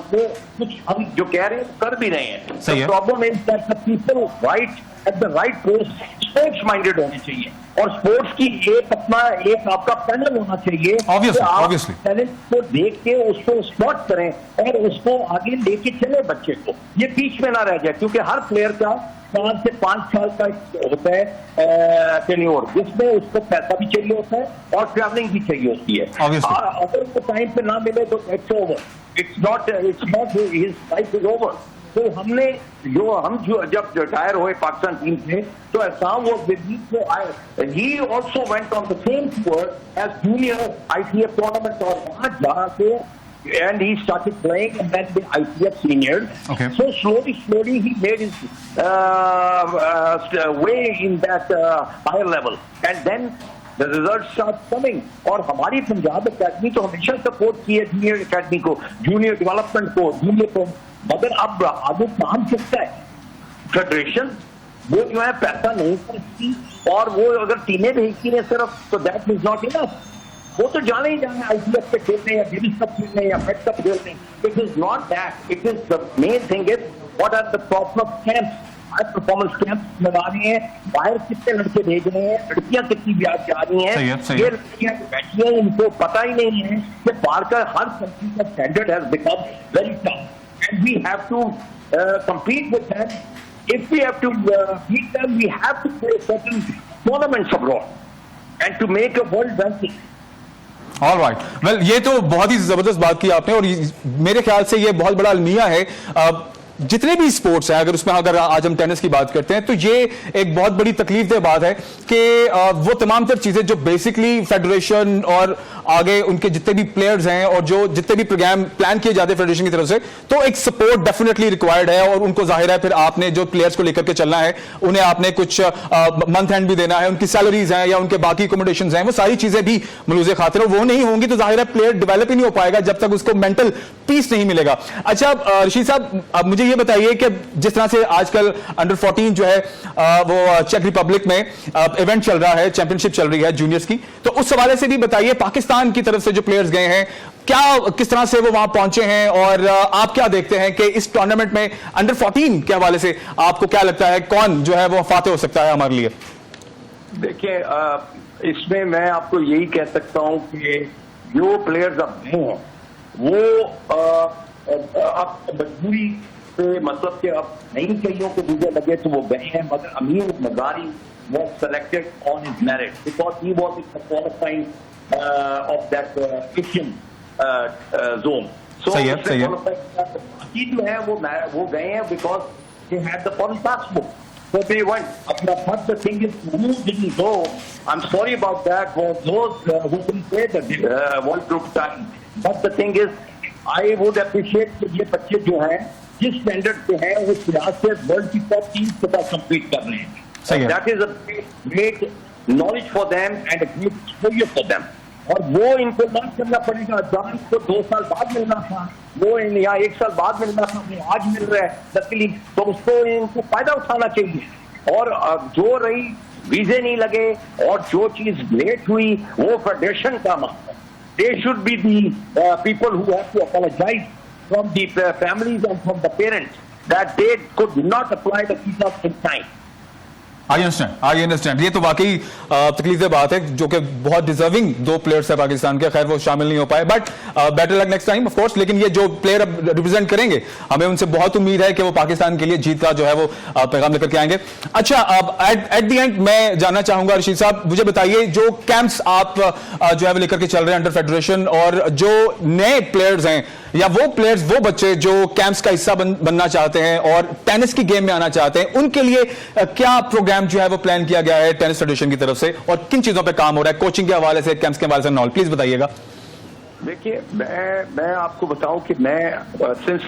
कुछ हम जो कह रहे हैं कर भी रहे हैं। Problem is that the people right at the right post sports minded होने चाहिए, और स्पोर्ट्स की एक आपका पैनल होना चाहिए, आप टैलेंट को देख के उसको स्पॉट करें और उसको आगे लेके चले बच्चे को, ये बीच में ना रह जाए, क्योंकि हर प्लेयर का 4 से 5 साल का होता है टेन्योर, जिसमें उसको पैसा भी चाहिए होता है और ट्रैवलिंग भी चाहिए होती है। अगर वो टाइम पे ना मिले तो it's over, it's not his life is over. तो हमने जब रिटायर हुए पाकिस्तान टीम से, तो Assam was with me, so he also went on the same tour as junior ITF tournament, और वहां जहाँ से and he started playing and then the ITF seniors. Okay. So slowly he made his way in that higher level, and then the results start coming. और हमारी Punjab academy तो हमेशा support की है जूनियर अकेडमी को, जूनियर डेवलपमेंट को, junior को, मगर अब आगे काम किसका है? फेडरेशन वो जो है पैसा नहीं करती, और वो अगर टीमें भेजती है सिर्फ, तो दैट इज नॉट इनफ। वो तो जाने ही जाना IPF पे खेलने या डेविस कप खेलने या फेड कप खेलने, it is not that, it is the main thing is what are the proper camps, high performance camps लगा रहे हैं, बाहर कितने लड़के भेज रहे हैं, लड़कियां कितनी ब्याज जा रही हैं, ये लड़कियां बैठी हैं, इनको पता ही नहीं है कि बाहर का हर कंट्री का standard has become very tough and we have to compete with them. If we have to beat them, we have to play certain tournaments abroad and to make a world ranking. All right. Well, ये तो बहुत ही जबरदस्त बात की आपने, और मेरे ख्याल से ये बहुत बड़ा अलमिया है जितने भी स्पोर्ट्स हैं, अगर आज हम टेनिस की बात करते हैं, तो ये एक बहुत बड़ी तकलीफदेह बात है कि वो तमाम तर चीजें जो बेसिकली फेडरेशन और आगे उनके जितने भी प्लेयर्स हैं और जो जितने भी प्रोग्राम प्लान किए जाते हैं फेडरेशन की तरफ से, तो एक सपोर्ट डेफिनेटली रिक्वायर्ड है। और उनको जाहिर है फिर आपने जो प्लेयर्स को लेकर के चलना है, उन्हें आपने कुछ मंथ एंड भी देना है, उनकी सैलरीज हैं या उनके बाकी अकोमोडेशन हैं, वो सारी चीजें भी मलूज़े खातिर, वो नहीं होंगी तो जाहिर है प्लेयर डेवलप ही नहीं हो पाएगा जब तक उसको मेंटल पीस नहीं मिलेगा। अच्छा रशीद साहब, अब मुझे ये बताइए कि जिस तरह से आजकल अंडर 14 जो है वो चेक रिपब्लिक में इवेंट चल रहा है, चैंपियनशिप चल रही है जूनियर्स की, तो उस हवाले से भी बताइए पाकिस्तान की तरफ से जो प्लेयर्स गए हैं, क्या किस तरह से वो वहां पहुंचे हैं और आप क्या देखते हैं कि इस टूर्नामेंट में अंडर 14 के हवाले से आपको क्या लगता है कौन जो है वो फाते हो सकता है हमारे लिए? देखिए, इसमें मैं आपको यही कह सकता हूं कि जो प्लेयर्स अब गए हैं वो अब मजबूरी से, मतलब कि अब नहीं कईयों को वीजा लगे तो वो गए हैं, मगर अमीर Mazari was selected on his merit because he was in the qualifying of that Asian zone. So सही है। बाकी जो है वो गए हैं because they had the foreign passport. So they went. But the thing is, who didn't go? I'm sorry about that. For those who didn't play the World Group time. But the thing is, I would appreciate कि ये बच्चे जो हैं जिस standard पे हैं उस लिहाज से वर्ल्ड की टॉप टीम के साथ कम्पीट कर रहे हैं। That is a great knowledge for them and a great exposure for them. और वो इनको ना करना पड़ेगा, जान को 2 साल बाद मिलना था, वो यहाँ 1 साल बाद मिलना था, वो आज मिल रहा है लकीली, तो उसको इनको फायदा उठाना चाहिए। और जो रही वीजे नहीं लगे और जो चीज लेट हुई वो फेडरेशन का मामला है। They should be the people who have to apologize from the families and from the parents that they could not apply the visa in time. I understand. ये तो वाकई तकलीफ बात है, जो कि बहुत डिजर्विंग 2 प्लेयर्स है पाकिस्तान के, खैर वो शामिल नहीं हो पाए, but better luck next time of course. लेकिन ये जो प्लेयर अब रिप्रेजेंट करेंगे, हमें उनसे बहुत उम्मीद है कि वो पाकिस्तान के लिए जीत का जो है वो पैगाम लेकर के आएंगे। अच्छा, अब एट द एंड मैं जानना चाहूंगा रशीद साहब, मुझे बताइए जो कैंप्स आप जो है वो लेकर के चल रहे हैं अंडर फेडरेशन, और जो नए प्लेयर्स हैं या वो प्लेयर्स, वो बच्चे जो कैंप्स का हिस्सा बनना चाहते हैं और टेनिस की गेम में आना चाहते हैं, उनके लिए क्या प्रोग्राम जो है वो प्लान किया गया है टेनिस फेडरेशन की तरफ से, और किन चीजों पे काम हो रहा है, कोचिंग के हवाले से, कैंप्स के हवाले से, नॉल प्लीज बताइएगा। देखिए, मैं आपको बताऊं कि मैं since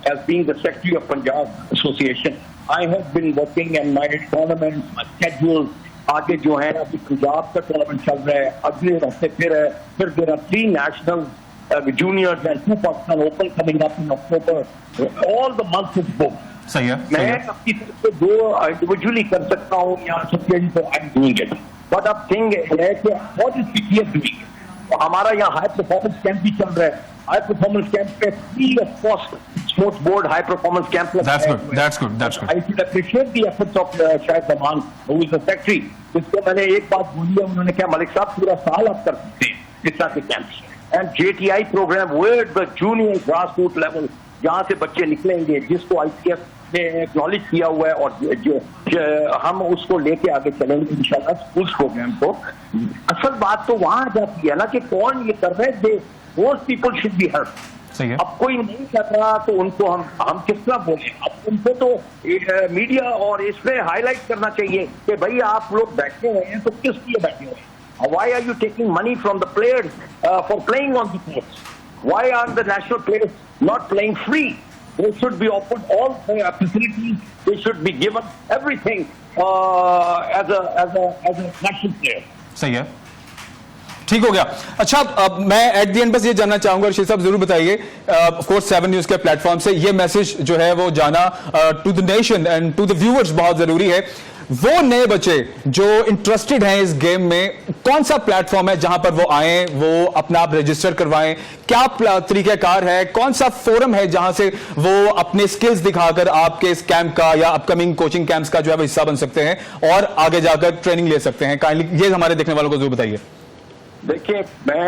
as being the secretary of Punjab association, I have been working and my tournament, my schedule आगे जो है, अभी पंजाब का टूर्नामेंट चल रहा है, अगले हफ्ते फिर there are 3 national juniors and 2 Pakistan Open coming up in October. All the month is booked. सही है। मैं अपनी तरफ से 2 इंडिविजुअली कर सकता हूँ या एसोसिएशन को I am doing it, but अब थिंग है कि व्हाट इज पीटीएफ डूइंग। तो हमारा यहाँ हाई परफॉर्मेंस कैंप भी चल रहा है। हाई परफॉर्मेंस कैंप पे free of cost sports board high performance camp. That's good. I should appreciate the efforts of शायद Raman who is the secretary. इसको मैंने एक बात बोली है, उन्होंने कहा मलिक साहब पूरा साल आप कर सकते हैं इस तरह के camp. And JTI program where the junior grassroots level, जहाँ से बच्चे निकलेंगे, जिसको ICF ने एक्नॉलेज किया हुआ है, और जो हम उसको लेके आगे चलेंगे इंशाल्लाह स्कूल्स प्रोग्राम को। असल बात तो वहाँ जाती है ना कि कौन ये कर रहे हैं, those people should be helped. सही है। अब कोई नहीं कर रहा तो उनको हम किस तरह बोले? अब उनको तो मीडिया और इसमें हाईलाइट करना चाहिए कि भाई आप लोग बैठे हुए हैं तो किस लिए बैठे हुए हैं? Why are you taking money from the players for playing on the courts? Why are the national players not playing free? They should be offered all facilities. They should be given everything as a national player. सही है, ठीक हो गया। अच्छा, अब मैं at the end बस ये जानना चाहूंगा, रशीद साहब जरूर बताइए, ऑफ कोर्स 7 न्यूज के प्लेटफॉर्म से ये मैसेज जो है वो जाना to the nation and to the viewers बहुत जरूरी है। वो नए बच्चे जो इंटरेस्टेड हैं इस गेम में, कौन सा प्लेटफॉर्म है जहां पर वो आए, वो अपना आप रजिस्टर करवाएं, क्या तरीकाकार है, कौन सा फोरम है जहां से वो अपने स्किल्स दिखाकर आपके इस कैंप का या अपकमिंग कोचिंग कैंप्स का जो है वो हिस्सा बन सकते हैं और आगे जाकर ट्रेनिंग ले सकते हैं? काइंडली ये हमारे देखने वालों को जरूर बताइए। देखिए, मैं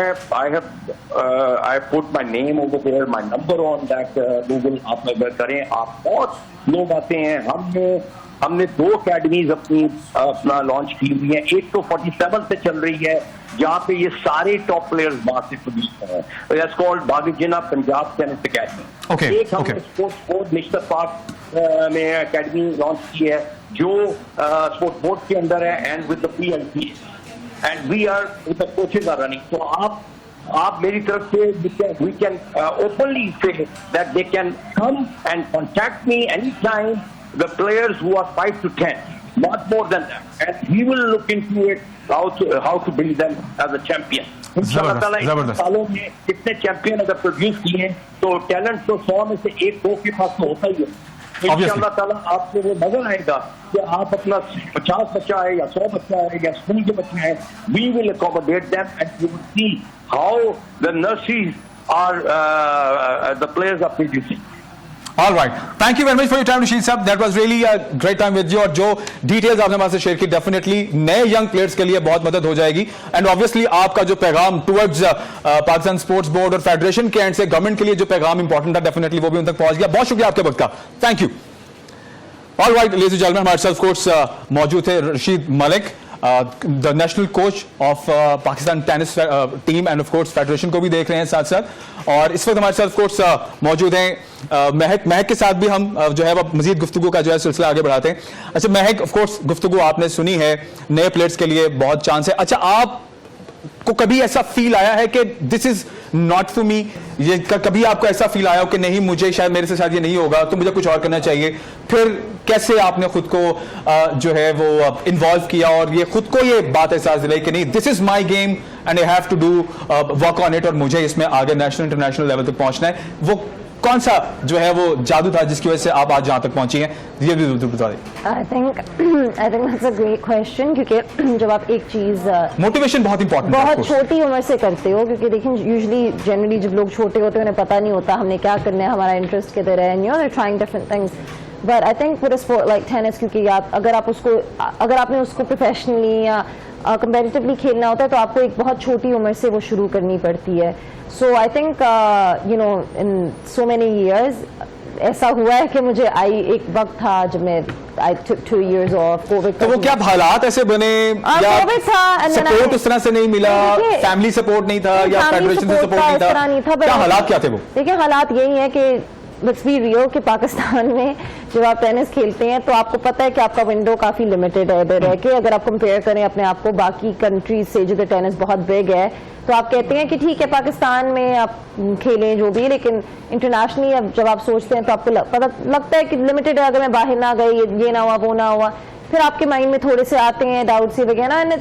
I put my name over there, my number on that Google, आप अगर करें, आप बहुत लोग आते हैं। हमने 2 अकेडमीज अपना लॉन्च की हुई है। एक तो 47 से चल रही है, जहाँ पे ये सारे टॉप प्लेयर्स बाहर से प्रोड्यूस कर रहे हैं। That's called Bagh e Jinnah Punjab tennis academy. Okay, एक हमने okay. Sports board mister park में अकेडमी लॉन्च की है, जो स्पोर्ट्स बोर्ड के अंदर है, and with the PLC, and we are with the coaches are running. तो आप मेरी तरफ से we can openly say that they can come and contact me anytime, the players who are 5 to 10, not more than that, and we will look into it how to bring them as a champion. इंशाल्लाह ताला इन सालों में कितने champion अगर produce किए हैं, तो talent तो 100 में से 1-2 के पास तो होता ही है। इंशाल्लाह ताला आपको वो नजर आएगा कि आप अपना 50 बच्चा है या 100 बच्चा है या स्कूल के बच्चे हैं, we will accommodate them and you will see how the nurseries are the players are producing. All right. Thank you very much for your time, Rashid Saab. That was really a great time with you. और जो details आपने हमारे से share की, definitely नए young players के लिए बहुत मदद हो जाएगी। एंड ऑब्वियसली आपका जो पैगाम टुवर्ड्स पाकिस्तान स्पोर्ट्स बोर्ड और फेडरेशन के एंड से गवर्नमेंट के लिए जो पैगाम इंपॉर्टेंट था, डेफिनेटली वो भी उन तक पहुंच गया। बहुत शुक्रिया आपके वक्त का। Thank you. All right, ladies and gentleman, हमारे साथ ऑफ कोर्स मौजूद थे Rashid Malik, the national coach of Pakistan tennis team, end of course federation को भी देख रहे हैं साथ साथ। और इस वक्त हमारे साथ ऑफ कोर्स मौजूद हैं महक के साथ भी हम जो है वो मजीद गुफ्तगू का जो है सिलसिला आगे बढ़ाते हैं। अच्छा महक, ऑफ कोर्स गुफ्तगू आपने सुनी है, नए प्लेयर्स के लिए बहुत चांस है। अच्छा, आप को कभी ऐसा फील आया है कि दिस इज नॉट फॉर मी? ये कभी आपको ऐसा फील आया हो कि नहीं, मुझे शायद मेरे से शायद ये नहीं होगा, तो मुझे कुछ और करना चाहिए? फिर कैसे आपने खुद को जो है वो इन्वॉल्व किया और ये खुद को ये बात एहसास दिलाई कि नहीं, this is my game and I have to do work on it, और मुझे इसमें आगे नेशनल इंटरनेशनल लेवल तक पहुंचना है? वो कौन सा जो है वो जादू था जिसकी वजह से आप आज जहां तक पहुंची हैं, ये भी बता दें। आई think that's a great question, क्योंकि जब आप एक चीज मोटिवेशन बहुत इंपॉर्टेंट है, बहुत छोटी उम्र से करते हो, क्योंकि देखिए यूजुअली जनरली जब लोग छोटे होते हैं उन्हें पता नहीं होता हमने क्या करना है, हमारा इंटरेस्ट किधर है, and you know they are trying different things. But I think with a sport like tennis, क्योंकि अगर आपने उसको प्रोफेशनली या कंपेटिटिवली खेलना होता है तो आपको एक बहुत छोटी उम्र से वो शुरू करनी पड़ती है। So I think you know in so many years ऐसा हुआ है कि मुझे एक वक्त था जब मैं आई टुक 2 years ऑफ कोविड। तो वो क्या हालात ऐसे बने या कोविड था, सपोर्ट उस तरह से नहीं मिला, फैमिली सपोर्ट नहीं था या फेडरेशन से सपोर्ट नहीं था, क्या हालात क्या थे वो? देखिए, हालात यही है कि लेट्स बी रियल कि पाकिस्तान में जब आप टेनिस खेलते हैं तो आपको पता है कि आपका विंडो काफी लिमिटेड है इधर है कि अगर आप कंपेयर करें अपने आप को बाकी कंट्रीज से जिधर टेनिस बहुत बिग है, तो आप कहते हैं कि ठीक है पाकिस्तान में आप खेलें जो भी, लेकिन इंटरनेशनली अब जब आप सोचते हैं तो आपको पता लगता है कि लिमिटेड है, अगर मैं बाहर ना गई, ये ना हुआ, वो ना हुआ, फिर आपके माइंड में थोड़े से आते हैं डाउट से वगैरह। एंड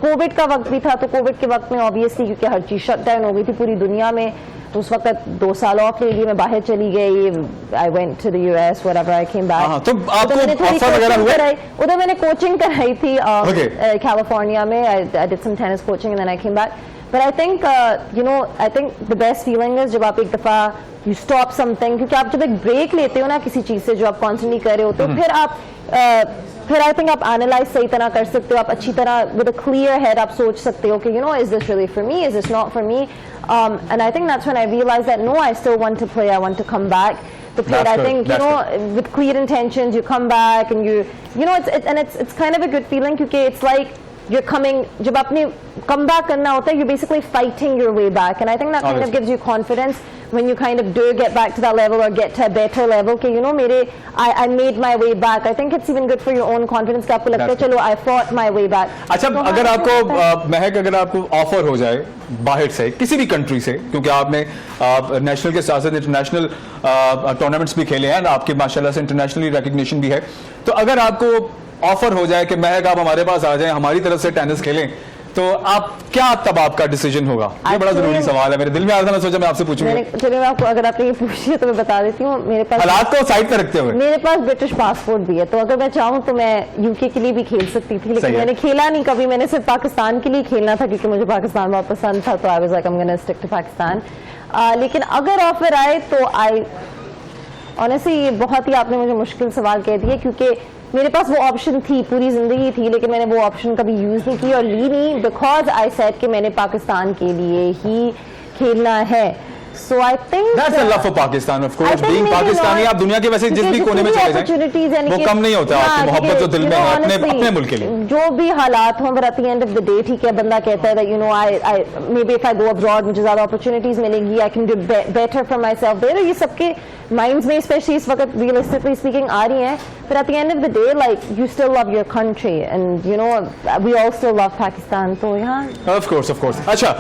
कोविड का वक्त भी था, तो कोविड के वक्त में ऑब्वियसली क्योंकि हर चीज शट डाउन हो गई थी पूरी दुनिया में, तो उस वक्त 2 साल ऑफ ले लिए, मैं बाहर चली गई, I went to the US, whatever, I came back. तो आपको ऑफर वगैरह हुआ? उधर मैंने कोचिंग कराई थी कैलिफोर्निया में, I did some tennis coaching and then I came back. But I think you know, I think the best feeling is जब आप एक दफा यू स्टॉप समथिंग, क्योंकि आप जब एक ब्रेक लेते हो ना किसी चीज से जो आप कॉन्स्टेंटली कर रहे होते हो, फिर आई थिंक आप एनालाइज सही तरह कर सकते हो, आप अच्छी तरह विद अ क्लियर हेड आप सोच सकते हो कि you know, is this really for me, is this not for me, and I think that's when I realize that no, I still want to play, I want to come back. तो फिर I think you know with clear intentions you come back and you know it's kind of a good feeling, क्योंकि it's like you're coming, जब आपने come back करना होता है, you're basically fighting your way back, and I think that kind of gives you confidence when you kind of do get back to that level or get to a better level कि you know I made my way back. I think it's even good for your own confidence कि आपको लगता है चलो I fought my way back. अच्छा, तो अगर आपको महक, अगर आपको ऑफर हो जाए बाहर से किसी भी कंट्री से, क्योंकि आपने नेशनल के साथ साथ इंटरनेशनल टूर्नामेंट्स भी खेले हैं, आपके माशाल्लाह से इंटरनेशनली रिकॉग्निशन भी है, तो अगर आपको ऑफर हो जाए कि महक आप हमारे पास आ जाएं, हमारी तरफ से टेनिस खेलें, तो आप क्या, तब आपका डिसीजन होगा? ये बड़ा जरूरी सवाल है, मेरे दिल में आ रहा था, मैं सोचा मैं आपसे पूछूंगा। चलिए मैं आपको, अगर आपने ये पूछी तो मैं बता देती हूँ। मेरे पास हालात को साइड पर रखते हुए मेरे पास ब्रिटिश पासपोर्ट भी है, तो अगर मैं चाहूँ तो मैं यूके के लिए भी खेल सकती थी, लेकिन मैंने खेला नहीं कभी, मैंने सिर्फ पाकिस्तान के लिए खेलना था क्योंकि मुझे पाकिस्तान बहुत पसंद था, तो I was like I am gonna stick to Pakistan. लेकिन अगर ऑफर आए तो ऑनेस्टली ये बहुत ही आपने मुझे मुश्किल सवाल कह दिया, क्योंकि मेरे पास वो ऑप्शन थी, पूरी जिंदगी थी, लेकिन मैंने वो ऑप्शन कभी यूज नहीं की और ली नहीं, बिकॉज आई सेड कि मैंने पाकिस्तान के लिए ही खेलना है. So I think That's a love for Pakistan, of course. Being Pakistani, आप दुनिया के वैसे जिस भी कोने में चले जाएं, वो कम नहीं होता. आपकी मोहब्बत जो दिल में है अपने मुल्क के लिए. जो भी हालात हों, but at the end of the day, ठीक है, बंदा कहता है that you know I maybe if I go abroad मुझे ज़्यादा opportunities मिलेंगी, I can do better for myself there. ये सबके minds में especially इस वक्त realistically speaking आ रही हैं. But at the end of the day, like you still love your country, and you know we all still love Pakistan. तो यहाँ. Of course. अच्छा,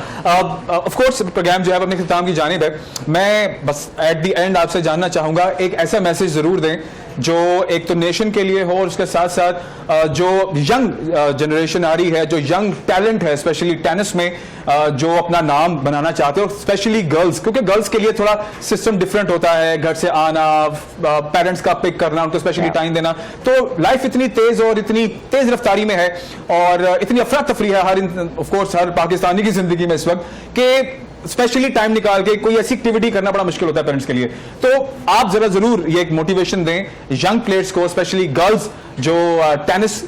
of course प्रोग्राम जो है अपने खिताम की जानिब है. मैं बस एट द एंड आपसे जानना चाहूंगा, एक ऐसा मैसेज जरूर दें जो एक तो नेशन के लिए हो और उसके साथ साथ जो यंग जनरेशन आ रही है, जो यंग टैलेंट है स्पेशली टेनिस में, जो अपना नाम बनाना चाहते हो, स्पेशली गर्ल्स, क्योंकि गर्ल्स के लिए थोड़ा सिस्टम डिफरेंट होता है, घर से आना, पेरेंट्स का पिक करना, उनको स्पेशली टाइम देना. तो लाइफ इतनी तेज और इतनी तेज रफ्तारी में है और इतनी अफरा तफरी है ऑफ कोर्स हर पाकिस्तानी की जिंदगी में इस वक्त कि स्पेशली टाइम निकाल के कोई ऐसी एक्टिविटी करना बड़ा मुश्किल होता है पेरेंट्स के लिए. तो आप जरा जरूर ये एक मोटिवेशन दें यंग प्लेयर्स को, स्पेशली गर्ल्स जो टेनिस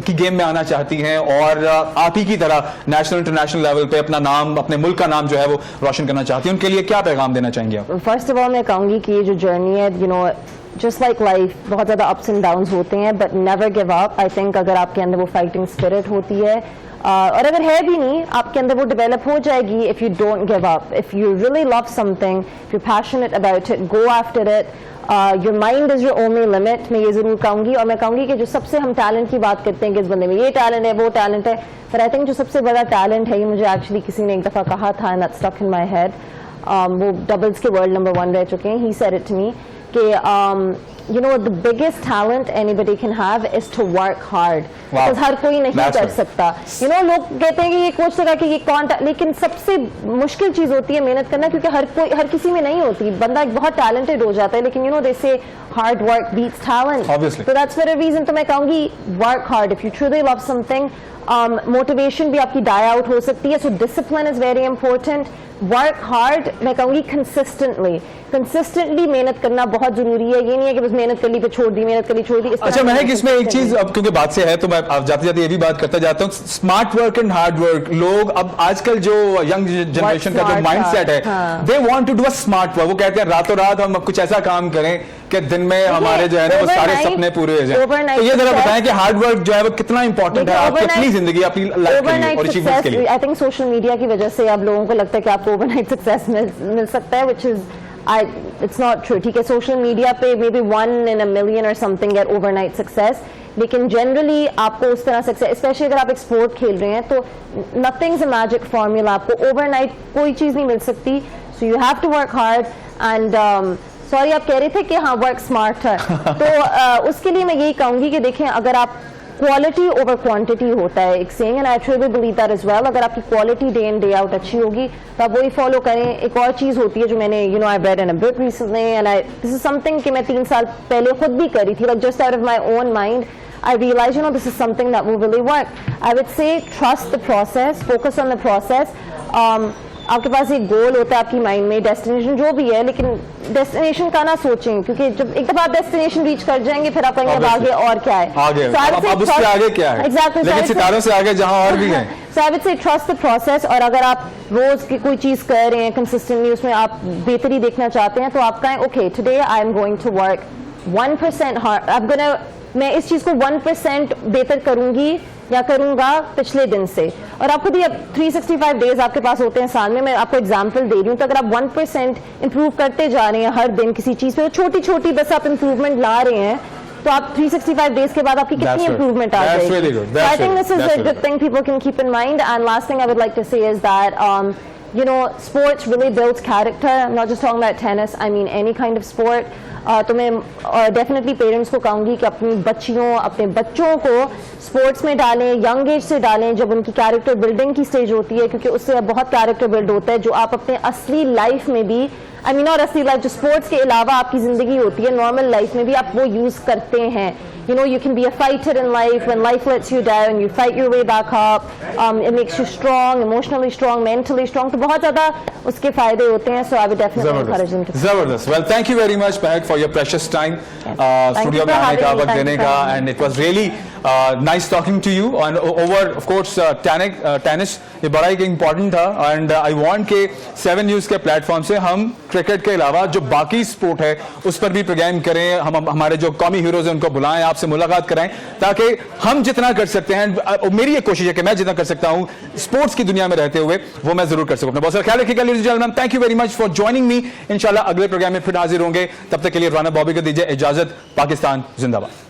की गेम में आना चाहती हैं और आप ही की तरह नेशनल इंटरनेशनल लेवल पे अपना नाम, अपने मुल्क का नाम जो है वो रोशन करना चाहती हैं, उनके लिए क्या पैगाम देना चाहेंगे आप? फर्स्ट ऑफ ऑल मैं कहूंगी कि ये जो जर्नी है, you know just like life, बहुत ज़्यादा अप्स एंड डाउन्स होते हैं, but never give up. I think अगर आपके अंदर वो फाइटिंग स्पिरिट होती है और अगर है भी नहीं, आपके अंदर वो डेवलप हो जाएगी. If you don't give up, if you really love something, if you passionate about it, go after it. Your mind is your only limit. मैं ये जरूर कहूंगी. और मैं कहूंगी कि जो सबसे हम टैलेंट की बात करते हैं कि इस बंदे में ये टैलेंट है, वो टैलेंट है, पर आई थिंक जो सबसे बड़ा टैलेंट है, ये मुझे एक्चुअली किसी ने एक दफ़ा कहा था and that stuck in my head. वो डबल्स के वर्ल्ड नंबर 1 रह चुके हैं. He said it to me कि you know the biggest talent anybody can have is to work hard. Because हर कोई नहीं कर सकता. You know लोग कहते हैं कि ये कोच लगा कि ये कौन, लेकिन सबसे मुश्किल चीज होती है मेहनत करना, क्योंकि हर किसी में नहीं होती. बंदा एक बहुत टैलेंटेड हो जाता है, लेकिन you know they say hard work beats talent. Obviously. So that's for a reason. तो मैं कहूँगी work hard. If you truly love something, motivation भी आपकी die out हो सकती है. So discipline is very important. Work hard, मैं कहूँगी कंसिस्टेंटली मेहनत करना बहुत जरूरी है. ये नहीं है कि बस मेहनत कर ली पे छोड़ दी, मेहनत कर ली छोड़ दी. अच्छा, मैं इसमें एक चीज, अब क्योंकि बात से है तो मैं जाते जाते ये भी बात करता जाता हूँ, smart work and hard work. लोग अब आजकल जो यंग जनरेशन का जो माइंड सेट है, they want to do a smart work. वो कहते हैं रातों रात हम कुछ ऐसा काम करें कि दिन में हमारे जो है ना वो सारे सपने पूरे हो जाए. तो ये जरा बताएं कि हार्ड वर्क जो है वो कितना इंपॉर्टेंट है आपकी अपनी जिंदगी, अपनी लाइफ के लिए और अचीवमेंट्स के लिए. आई थिंक सोशल मीडिया की वजह से अब लोगों को लगता है कि आपको ओवरनाइट सक्सेस मिल सकता है, which is it's not true. ठीक है, सोशल मीडिया पे may be 1 in a million or something get overnight success, लेकिन जनरली आपको उस तरह सक्सेस, स्पेशली अगर आप एक स्पोर्ट खेल रहे हैं, तो नथिंग्स अ मैजिक फॉर्मूला. आपको ओवरनाइट कोई चीज नहीं मिल सकती. So you have to work hard and sorry आप कह रहे थे कि हाँ वर्क स्मार्ट है. तो उसके लिए मैं यही कहूंगी कि देखें, अगर आप क्वालिटी ओवर क्वांटिटी होता है एक saying, and I truly believe that as well. अगर आपकी quality day in day out अच्छी होगी तो आप वही फॉलो करें. एक और चीज होती है जो मैंने I read in a book recently, and this is something कि मैं 3 साल पहले खुद भी करी थी, like just out of my own mind. I realize, this is something that will really work. I would say trust the process, focus on the process. आपके पास एक गोल होता है आपकी माइंड में, डेस्टिनेशन जो भी है, लेकिन डेस्टिनेशन का ना सोचें, क्योंकि जब एक दफा आप डेस्टिनेशन रीच कर जाएंगे फिर आप कहेंगे अब आगे और क्या है. आगे अब उससे आगे क्या है, एग्जैक्टली, लेकिन सितारों से आगे जहां और भी है. So I would say trust the process. और अगर आप रोज की कोई चीज कर रहे हैं कंसिस्टेंटली, उसमें आप बेहतरी देखना चाहते हैं, तो आप कहें okay today I am going to work 1% hard. मैं इस चीज को 1% बेहतर करूंगी या करूंगा पिछले दिन से. और आपको भी अब 365 डेज आपके पास होते हैं साल में. मैं आपको एग्जांपल दे रही हूँ, तो अगर आप 1% इंप्रूव करते जा रहे हैं हर दिन किसी चीज पे, छोटी छोटी बस आप इंप्रूवमेंट ला रहे हैं, तो आप 365 डेज के बाद आपकी कितनी इंप्रूवमेंट आ जाएगी. I think this is a good thing people can keep in mind. And last thing I would like to say is that sports really builds character. I'm not just talking about tennis, I mean any kind of sport. तो मैं definitely parents को कहूँगी कि अपनी बच्चियों, अपने बच्चों को स्पोर्ट्स में डालें, यंग एज से डालें, जब उनकी कैरेक्टर बिल्डिंग की स्टेज होती है, क्योंकि उससे बहुत कैरेक्टर बिल्ड होता है जो आप अपने असली लाइफ में भी, और असली लाइफ जो स्पोर्ट्स के अलावा आपकी जिंदगी होती है, नॉर्मल लाइफ में भी आप वो यूज करते हैं. you know, you can be a fighter in life. When life lets you down, you fight your way back up. It makes you strong, emotionally strong, mentally strong. तो बहुत ज़्यादा उसके फायदे होते हैं. So I would definitely encourage them to. जबरदस्त. Well, thank you very much, Mehak, for your precious time. Thank studio you में for आने का, having me. वक्त Thank देने you for का, having me. and it was really nice talking to you. And over, of course, tennis ये बड़ा एक important था. And I want के 7 News के प्लेटफॉर्म से हम क्रिकेट के अलावा जो बाकी स्पोर्ट है उस पर भी प्रोग्राम करें. हम हमारे जो कौमी हीरोज हैं उनको बुलाएं, आपसे मुलाकात कराएं, ताकि हम जितना कर सकते हैं, मेरी एक कोशिश है कि मैं जितना कर सकता हूं स्पोर्ट्स की दुनिया में रहते हुए वो मैं जरूर कर सकूं. अपना बहुत सारा ख्याल रखिएगा. Ladies and gentleman, thank you very much for joining me. इंशाल्लाह अगले प्रोग्राम में फिर हाजिर होंगे. तब तक के लिए राना बॉबी को दीजिए इजाजत. पाकिस्तान जिंदाबाद.